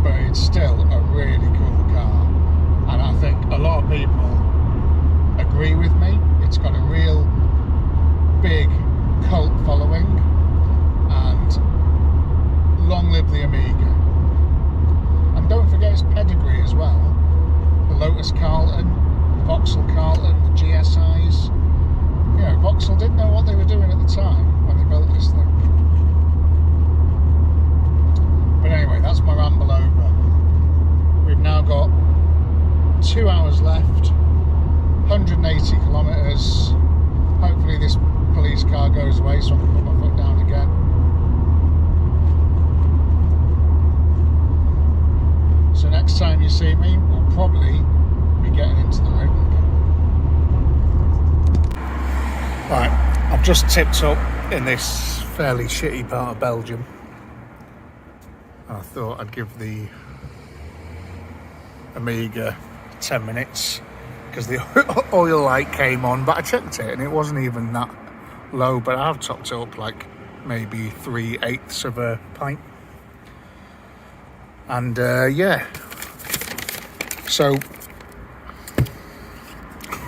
But it's still a really cool car. And I think a lot of people agree with me. It's got a real big cult following. And long live the Omega. And don't forget its pedigree as well. The Lotus Carlton, the Vauxhall Carlton, the GSIs. You know, Vauxhall didn't know what they were doing at the time when they built this thing. But anyway, that's my ramble over. We've now got 2 hours left, 180 kilometres. Hopefully this police car goes away so I can put my foot down again. So next time you see me, we'll probably be getting into the ring. Right, I've just tipped up in this fairly shitty part of Belgium. I thought I'd give the Omega 10 minutes because the oil light came on, but I checked it and it wasn't even that low, but I have topped it up like maybe 3/8 of a pint. And yeah, so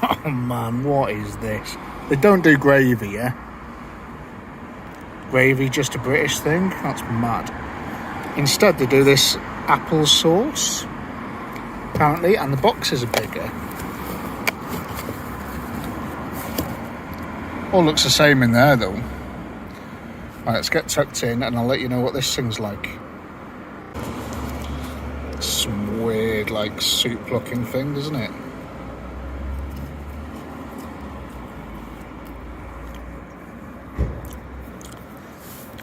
oh man, what is this? They don't do gravy, yeah? Gravy just a British thing? That's mad. Instead they do this apple sauce apparently, and the boxes are bigger. All looks the same in there though. Right, let's get tucked in and I'll let you know what this thing's like. Some weird like soup looking thing, isn't it?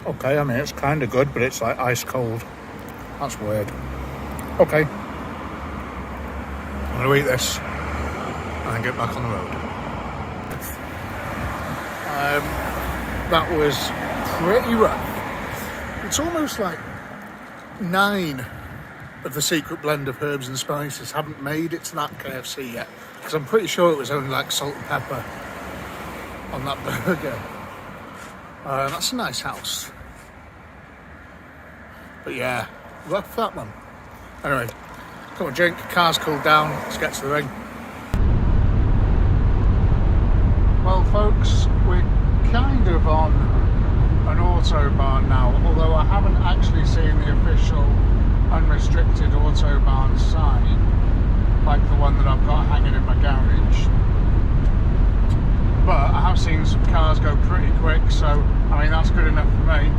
Okay, I mean it's kind of good, but it's like ice cold. That's weird. Okay, I'm gonna eat this and then get back on the road. That was pretty rough. It's almost like 9 of the secret blend of herbs and spices haven't made it to that KFC yet, because I'm pretty sure it was only like salt and pepper on that burger. That's a nice house. But yeah, rough that one. Anyway, got a drink, car's cooled down, let's get to the ring. Well folks, we're kind of on an Autobahn now, although I haven't actually seen the official unrestricted Autobahn sign, like the one that I've got hanging in my garage. But I have seen some cars go pretty quick, so I mean that's good enough for me.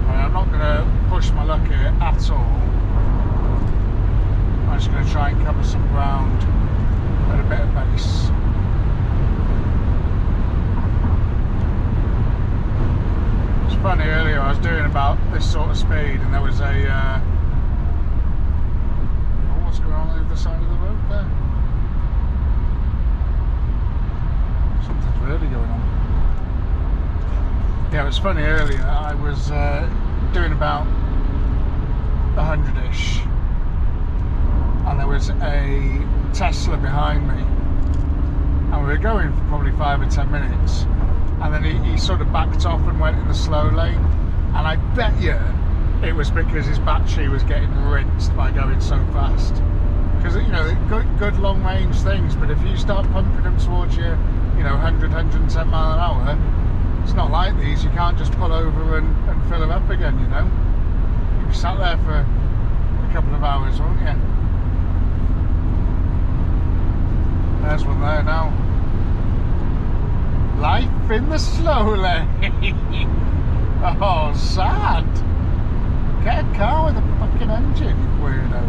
I mean, I'm not going to push my luck here at all. I'm just going to try and cover some ground at a bit of pace. It's funny, earlier I was doing about this sort of speed and there was a oh, what's going on the other side of the road there? Something's really going on. Yeah, it was funny earlier, I was doing about 100-ish and there was a Tesla behind me and we were going for probably 5 or 10 minutes and then he sort of backed off and went in the slow lane, and I bet you it was because his battery was getting rinsed by going so fast. Because, you know, good long range things, but if you start pumping them towards your, you know, 100, 110 mile an hour, it's not like these, you can't just pull over and fill them up again, you know. You'll be sat there for a couple of hours, won't you? There's one there now. Life in the slow lane. Oh, sad. Get a car with a fucking engine, weirdo.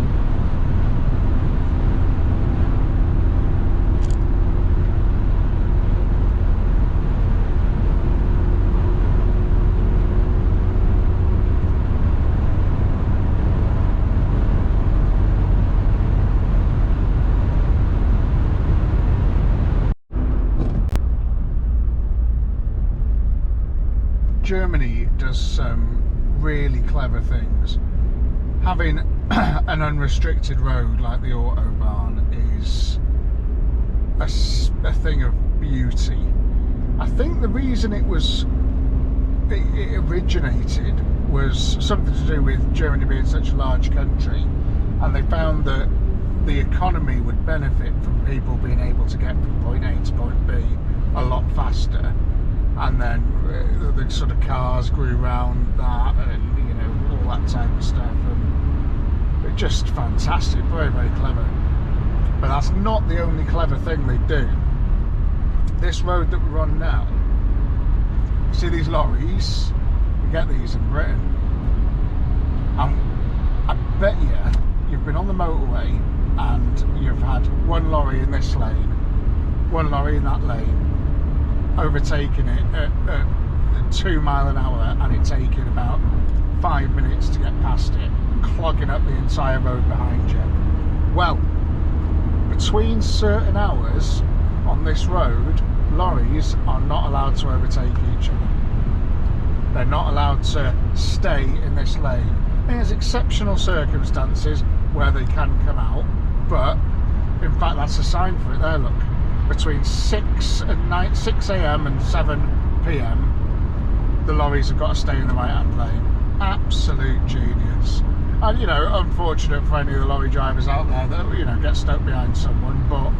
Germany does some really clever things. Having an unrestricted road like the Autobahn is a thing of beauty. I think the reason it originated was something to do with Germany being such a large country, and they found that the economy would benefit from people being able to get from point A to point B a lot faster, and then the sort of cars grew around that, and you know, all that type of stuff, and it's just fantastic, very, very clever. But that's not the only clever thing they do. This road that we're on now, you see these lorries, you get these in Britain, and I bet you've been on the motorway and you've had one lorry in this lane, one lorry in that lane, overtaking it at 2 miles an hour, and it taking about 5 minutes to get past it, clogging up the entire road behind you. Well, between certain hours on this road, lorries are not allowed to overtake each other. They're not allowed to stay in this lane. There's exceptional circumstances where they can come out, but in fact that's a sign for it there, look. Between 6 AM and 7 PM, the lorries have got to stay in the right hand lane. Absolute genius. And you know, unfortunate for any of the lorry drivers out there that, you know, get stuck behind someone, but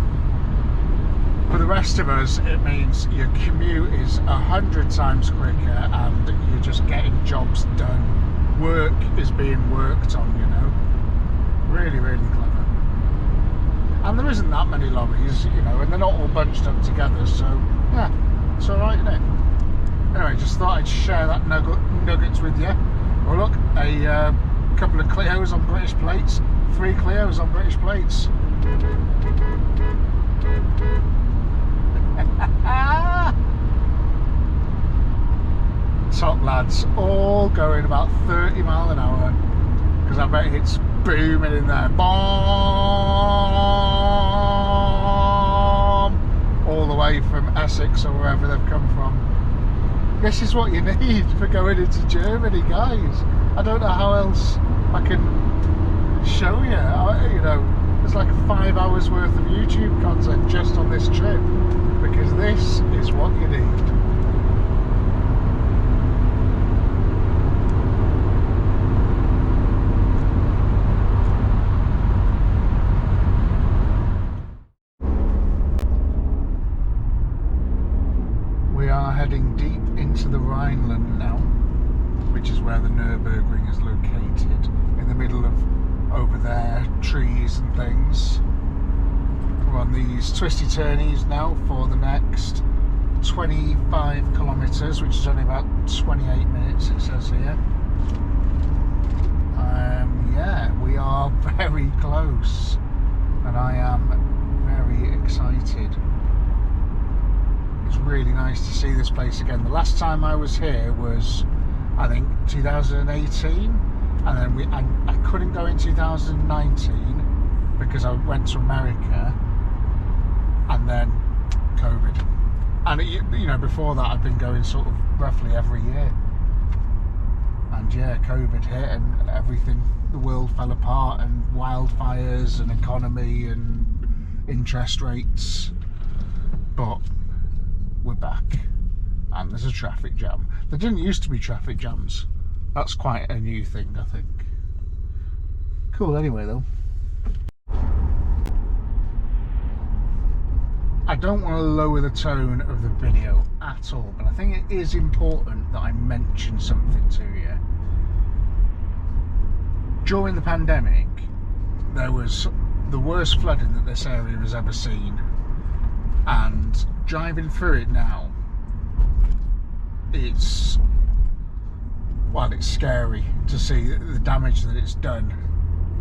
for the rest of us, it means your commute is 100 times quicker and you're just getting jobs done. Work is being worked on, you know. Really, really clever. And there isn't that many lorries, you know, and they're not all bunched up together, so yeah, it's alright, isn't it? Anyway, just thought I'd share that nuggets with you. Oh look, a couple of Clios on British plates, 3 Clios on British plates. Top lads, all going about 30 miles an hour, because I bet it's booming in there. Boom! All the way from Essex or wherever they've come from. This is what you need for going into Germany, guys. I don't know how else I can show you. You know, there's like 5 hours worth of YouTube content just on this trip, because this is what you need. We are heading deep into the Rhineland now, which is where the Nurburgring is located, in the middle of, over there, trees and things. We're on these twisty turnies now for the next 25 kilometres, which is only about 28 minutes, it says here. Yeah, we are very close, and I am very excited. It's really nice to see this place again. The last time I was here was, I think, 2018, and then I couldn't go in 2019 because I went to America, and then COVID. And you know, before that I'd been going sort of roughly every year, and yeah, COVID hit and everything, the world fell apart, and wildfires and economy and interest rates, but we're back, and there's a traffic jam. There didn't used to be traffic jams. That's quite a new thing, I think. Cool anyway though. I don't want to lower the tone of the video at all, but I think it is important that I mention something to you. During the pandemic, there was the worst flooding that this area has ever seen, and driving through it now, it's scary to see the damage that it's done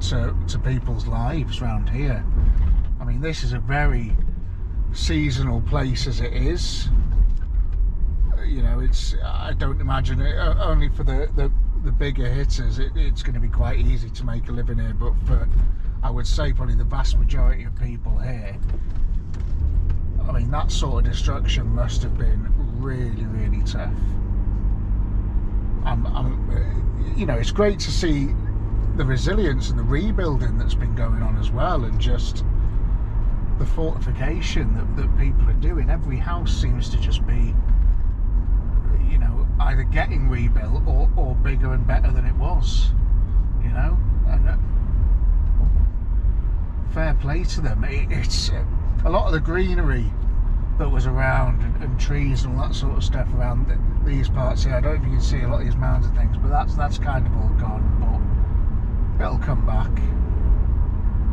to people's lives around here. I mean, this is a very seasonal place as it is. You know, I don't imagine it only for the bigger hitters. It's going to be quite easy to make a living here, but for, I would say, probably the vast majority of people here, I mean, that sort of destruction must have been really, really tough. you know, it's great to see the resilience and the rebuilding that's been going on as well, and just the fortification that people are doing. Every house seems to just be, you know, either getting rebuilt or bigger and better than it was, you know. And fair play to them. It's a lot of the greenery that was around, and trees and all that sort of stuff around these parts here. I don't know if you can see a lot of these mounds and things, but that's kind of all gone. But it'll come back.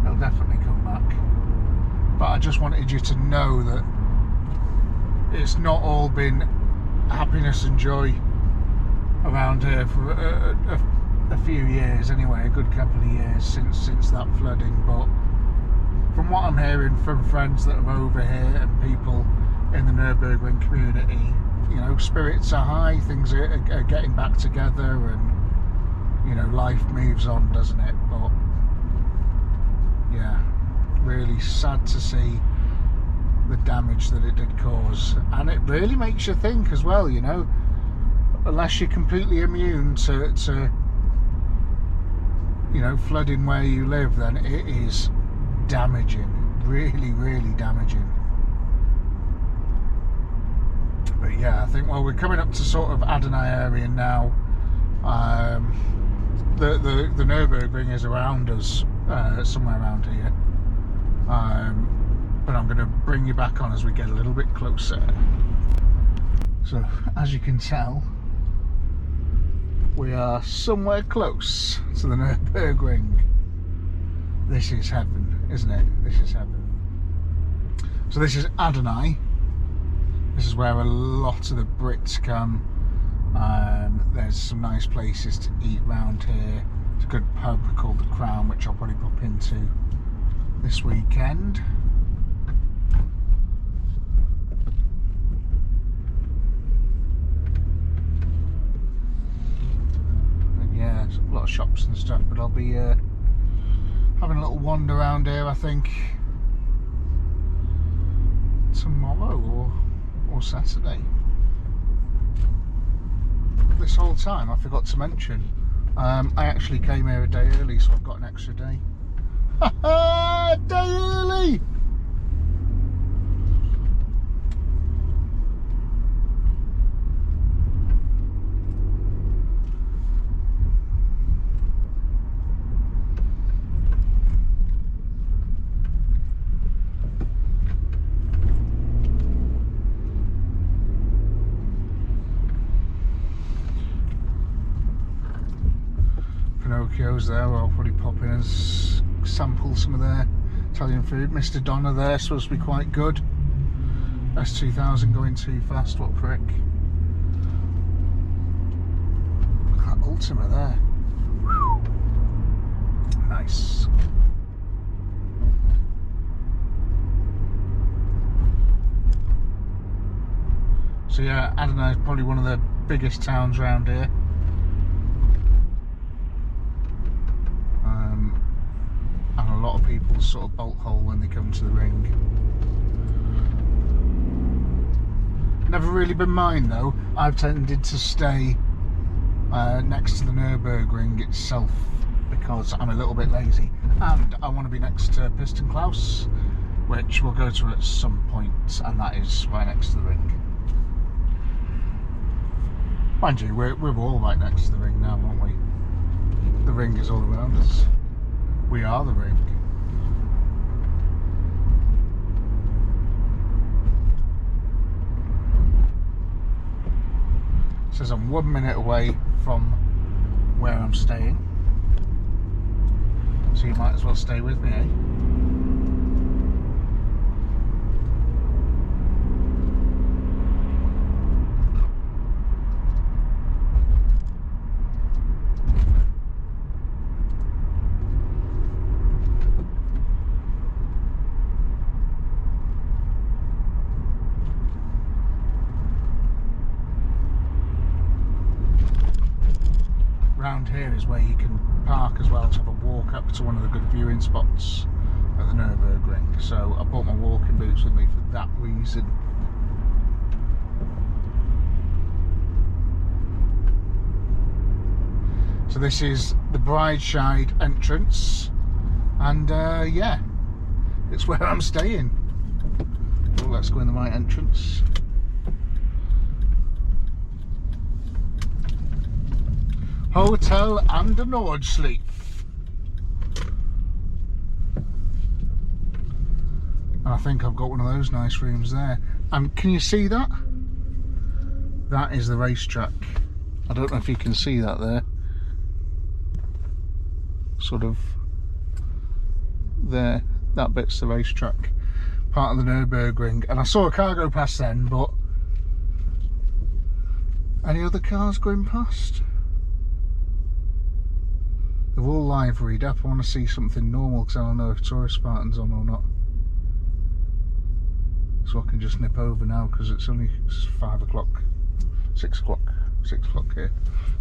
It'll definitely come back. But I just wanted you to know that it's not all been happiness and joy around here for a few years anyway, a good couple of years since that flooding. But from what I'm hearing from friends that are over here and people in the Nurburgring community, you know, spirits are high, things are getting back together, and, you know, life moves on, doesn't it? But yeah, really sad to see the damage that it did cause. And it really makes you think as well, you know, unless you're completely immune to you know, flooding where you live, then it is damaging, really, really damaging. But yeah, I think, well, we're coming up to sort of Adonai area now. The Nurburgring is around us, somewhere around here. But I'm going to bring you back on as we get a little bit closer. So, as you can tell, we are somewhere close to the Nurburgring. This is heaven, isn't it? This is heaven. So this is Adonai. This is where a lot of the Brits come. There's some nice places to eat round here. It's a good pub called The Crown, which I'll probably pop into this weekend. And yeah, there's a lot of shops and stuff, but I'll be having a little wander around here, I think, tomorrow or Saturday. This whole time I forgot to mention, I actually came here a day early, so I've got an extra day. A day early! Pinocchio's there, where I'll probably pop in and sample some of their Italian food. Mr. Donna there, supposed to be quite good. S2000 going too fast, what a prick. Look at that Ultima there. Nice. So yeah, Adonai is probably one of the biggest towns around here. And a lot of people sort of bolt hole when they come to the ring. Never really been mine though. I've tended to stay next to the Nurburgring itself because I'm a little bit lazy, and I want to be next to Piston Klaus, which we'll go to at some point, and that is right next to the ring. Mind you, we're all right next to the ring now, aren't we? The ring is all around us. We are the ring. It says I'm 1 minute away from where I'm staying, so you might as well stay with me, eh? Around here is where you can park as well to have a walk up to one of the good viewing spots at the Nurburgring. So I bought my walking boots with me for that reason. So this is the bride side entrance, and yeah, it's where I'm staying. Oh, let's go in the right entrance. Hotel and a Noordsleep. And I think I've got one of those nice rooms there. And can you see that? That is the racetrack. I don't know if you can see that there. Sort of there. That bit's the racetrack. Part of the Nurburgring. And I saw a car go past then, but any other cars going past? They're all liveried up. I want to see something normal because I don't know if tourist Spartan's on or not. So I can just nip over now because it's only 5 o'clock, 6 o'clock, 6 o'clock here.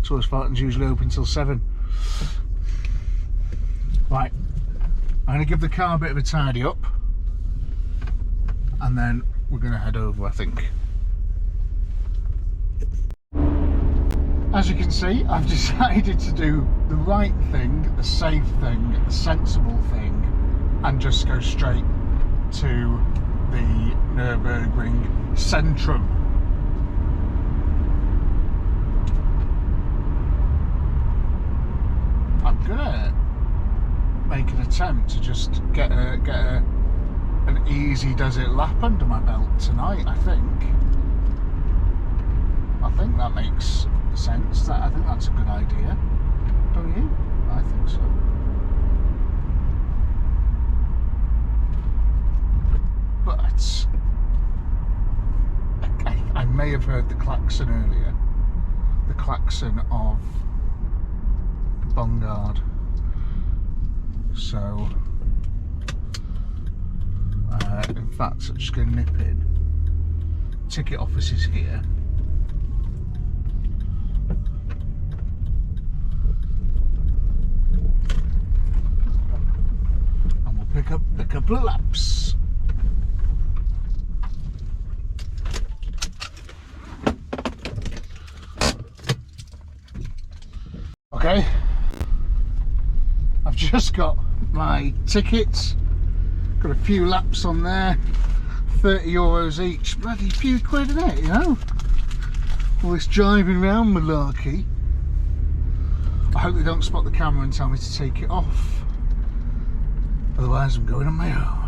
Tourist Spartan's usually open till 7. Right, I'm going to give the car a bit of a tidy up and then we're going to head over, I think. As you can see, I've decided to do the right thing, the safe thing, the sensible thing, and just go straight to the Nurburgring Centrum. I'm gonna make an attempt to just get an easy desert lap under my belt tonight. I think that makes sense. I think that's a good idea, don't you? I think so. But I may have heard the klaxon earlier, the klaxon of Bungard. So in fact, I'm just going to nip in. Ticket office is here. Pick up a couple of laps. Okay, I've just got my tickets, got a few laps on there, €30 each, bloody few quid in it, you know, all this driving around malarkey. I hope they don't spot the camera and tell me to take it off. Otherwise I'm going on my own.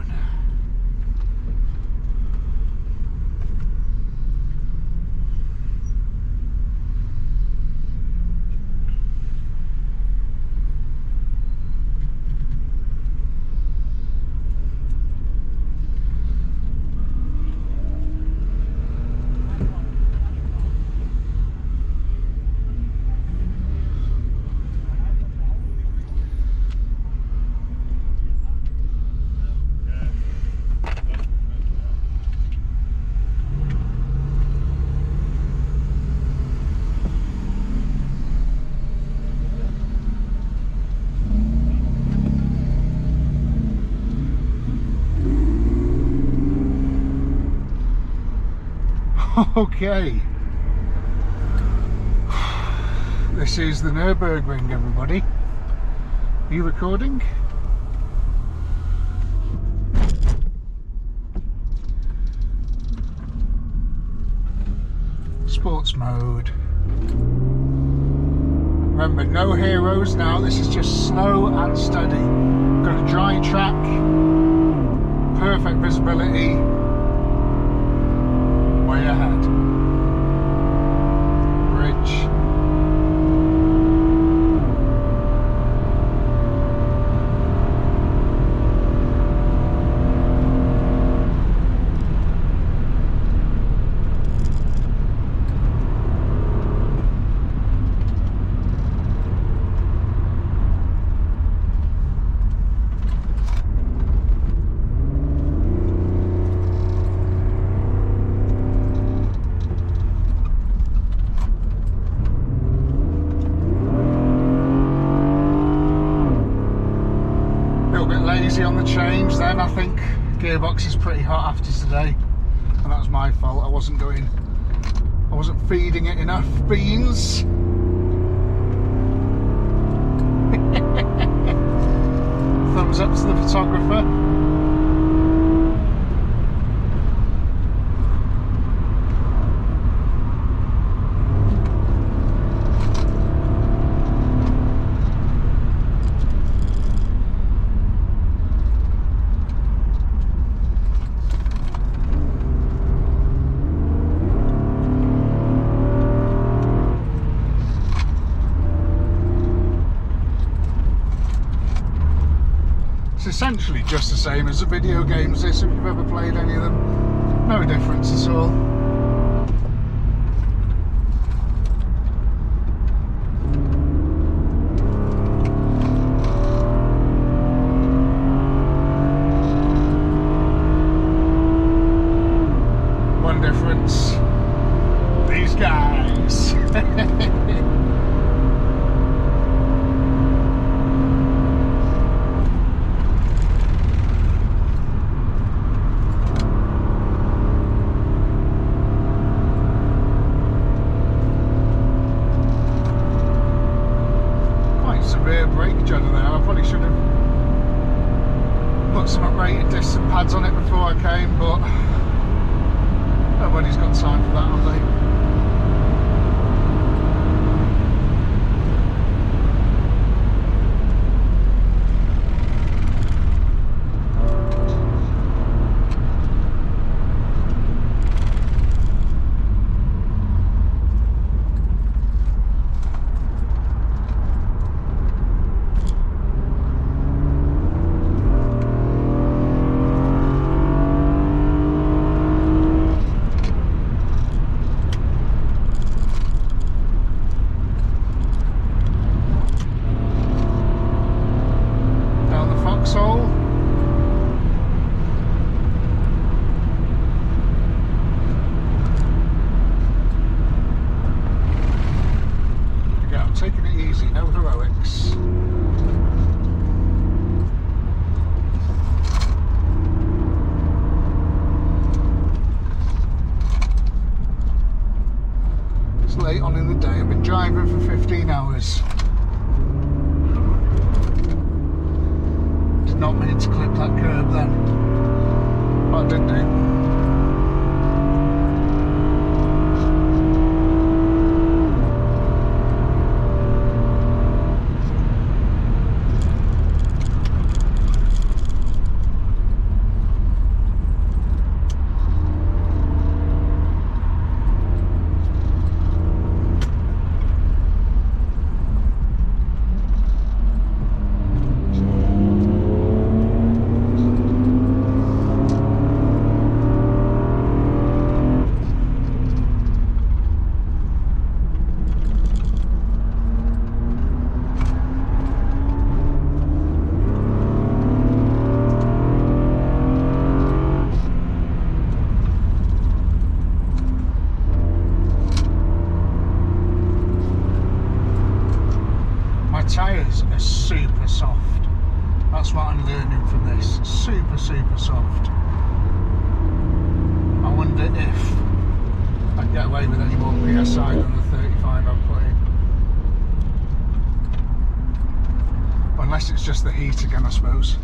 Okay, this is the Nurburgring, everybody. Are you recording? Sports mode. Remember, no heroes now, this is just slow and steady. Got a dry track, perfect visibility. Way ahead. Bridge. On the change then, I think gearbox is pretty hot after today, and that was my fault. I wasn't feeding it enough beans. thumbs up to the photographer. Essentially just the same as the video games, this, if you've ever played any of them. No difference at all. One difference, these guys. Pads on it before I came, but nobody's got time for that, have they? Taking it easy, no heroics. It's late on in the day, I've been driving for 15 hours. Did not mean to clip that curb then, but I did do. Tyres are super soft. That's what I'm learning from this. Super soft. I wonder if I can get away with any more PSI than the 35 I've put in. Unless it's just the heat again, I suppose.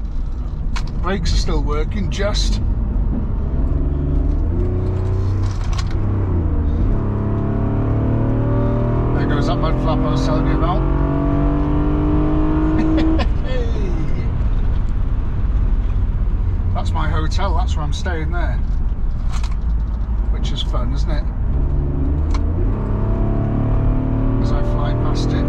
Brakes are still working, just. There goes that mud flap I was telling you about. That's my hotel, that's where I'm staying there. Which is fun, isn't it? As I fly past it.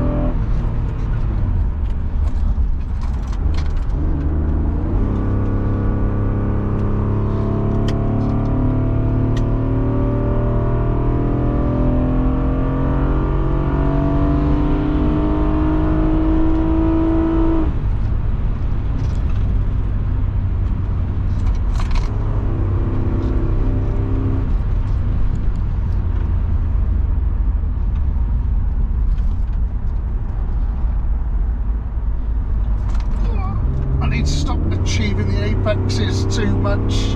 Achieving the apexes too much.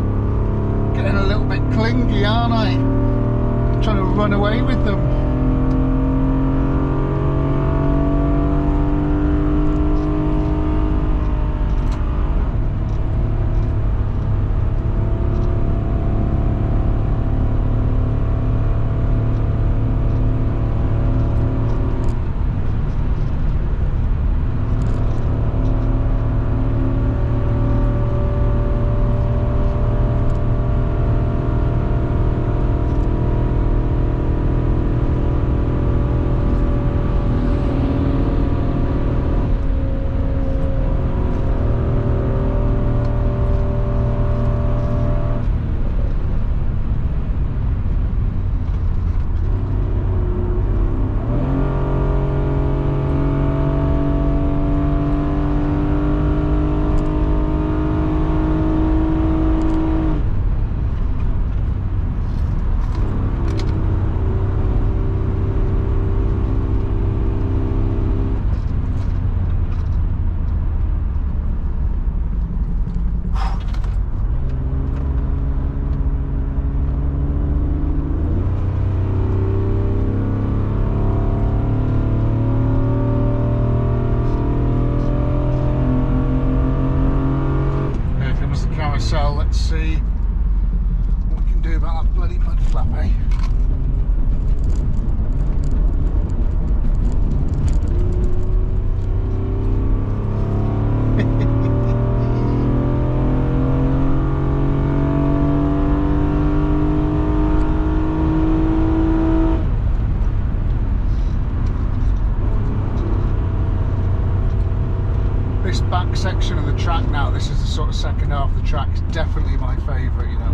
Getting a little bit clingy, aren't I? Trying to run away with them. let's see what we can do about that bloody mud flap, eh? This back section of the track now, this is the sort of second half of the track, is definitely my favourite, you know.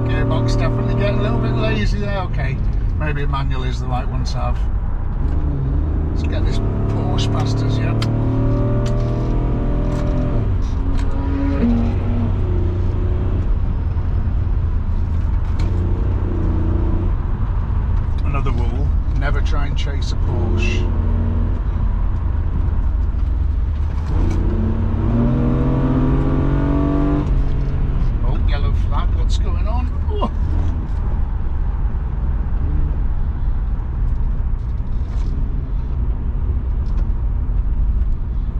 Gearbox definitely getting a little bit lazy there. Okay, maybe a manual is the right one to have. Let's get this Porsche past us, yeah. Another rule, never try and chase a Porsche. Oh, yellow flag, what's going on? Oh.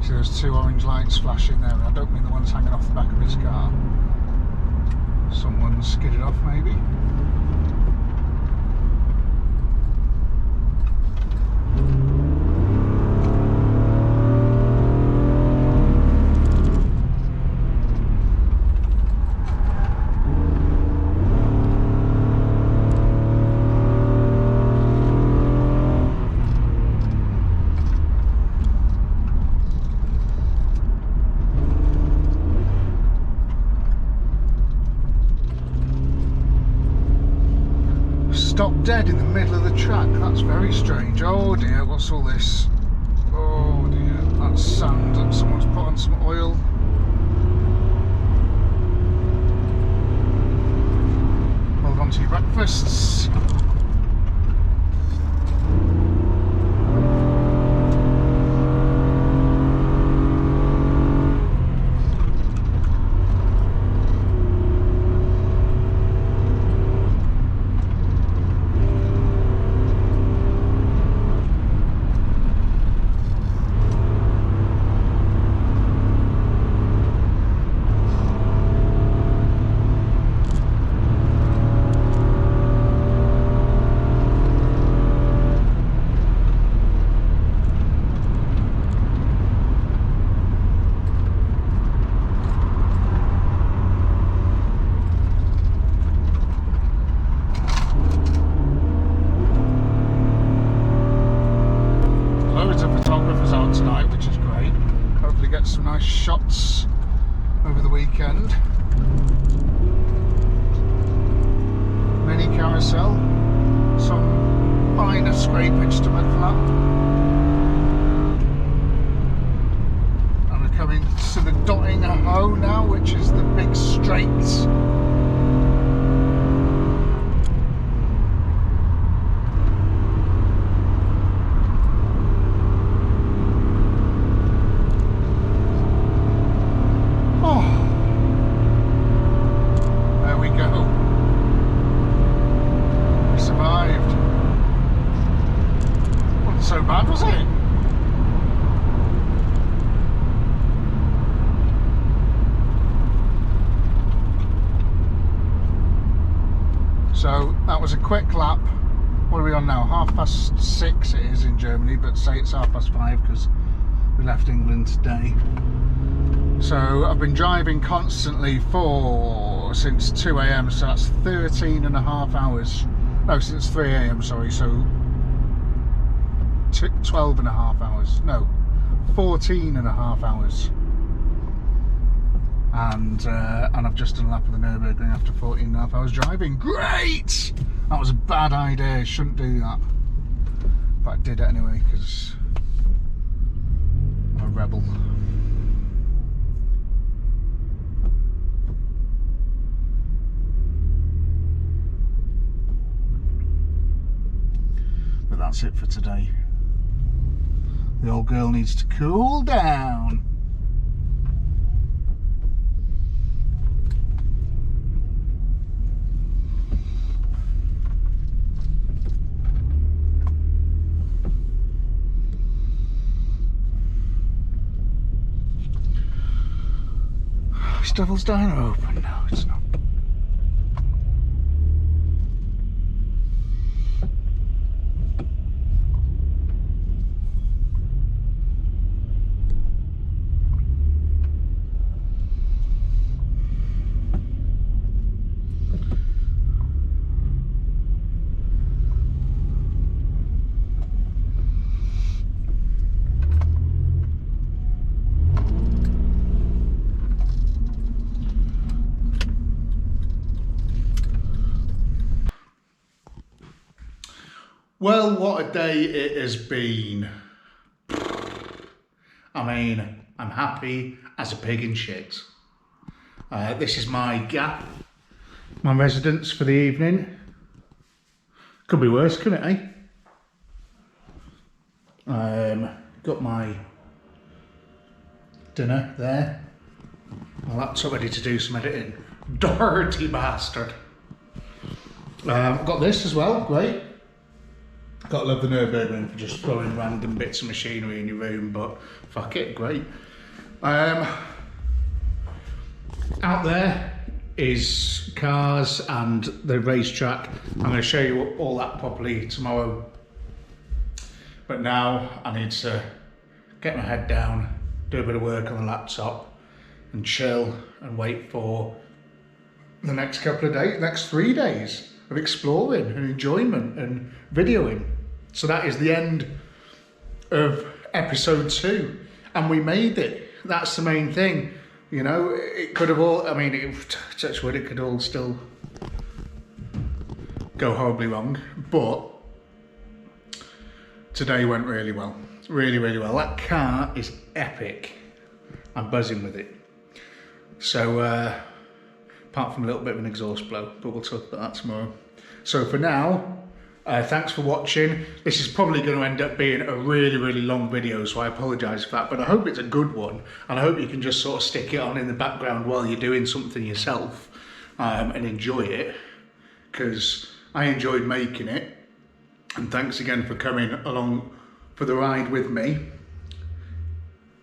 See, there's two orange lights flashing there, and I don't mean the ones hanging off the back of his car. Someone skidded off, maybe. Stop dead in the middle of the track. That's very strange. Oh dear, what's all this? Oh dear, that's sand that someone's put on some oil. Hold on to your breakfasts. Tonight, which is great. Hopefully get some nice shots over the weekend. Mini carousel, some minor scrapage to mud flap, and we're coming to the Dotting Hoe now, which is the big straight. So bad, was it? So that was a quick lap. What are we on now? 6:30 it is in Germany, but say it's 5:30 because we left England today. So I've been driving constantly since 2 AM, so that's 13.5 hours. No, since 3 AM, sorry, so 12.5 hours. No, 14.5 hours. And I've just done a lap of the Nurburgring after 14.5 hours driving. Great! That was a bad idea, shouldn't do that. But I did it anyway, because I'm a rebel. But that's it for today. The old girl needs to cool down. Is Devil's Diner open? No, it's not. Well, what a day it has been. I mean, I'm happy as a pig in shit. This is my gap, my residence for the evening. Could be worse, couldn't it, eh? Got my dinner there. My laptop ready to do some editing. Dirty bastard. Got this as well, great. Gotta love the Nurburgring for just throwing random bits of machinery in your room, but fuck it, great. Out there is cars and the racetrack. I'm going to show you all that properly tomorrow. But now I need to get my head down, do a bit of work on the laptop and chill and wait for the next couple of days, next 3 days of exploring and enjoyment and videoing. So that is the end of episode 2, and we made it. That's the main thing. You know, it could have all, I mean, touch wood, it could all still go horribly wrong, but today went really well. Really, really well. That car is epic. I'm buzzing with it. So, apart from a little bit of an exhaust blow, but we'll talk about that tomorrow. So for now, thanks for watching. This is probably going to end up being a really, really long video, so I apologise for that, but I hope it's a good one, and I hope you can just sort of stick it on in the background while you're doing something yourself and enjoy it, because I enjoyed making it. And thanks again for coming along for the ride with me.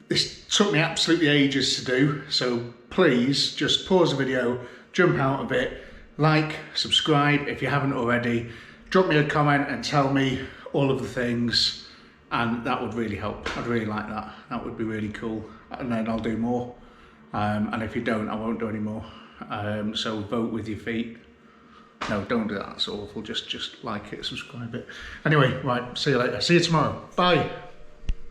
This took me absolutely ages to do, so please just pause the video, jump out of it, like, subscribe if you haven't already, drop me a comment and tell me all of the things, and that would really help. I'd really like that. That would be really cool, and then I'll do more. And if you don't, I won't do any more. So vote with your feet. No, don't do that, that's awful. Just like it, subscribe it. Anyway, right, see you later. See you tomorrow. Bye.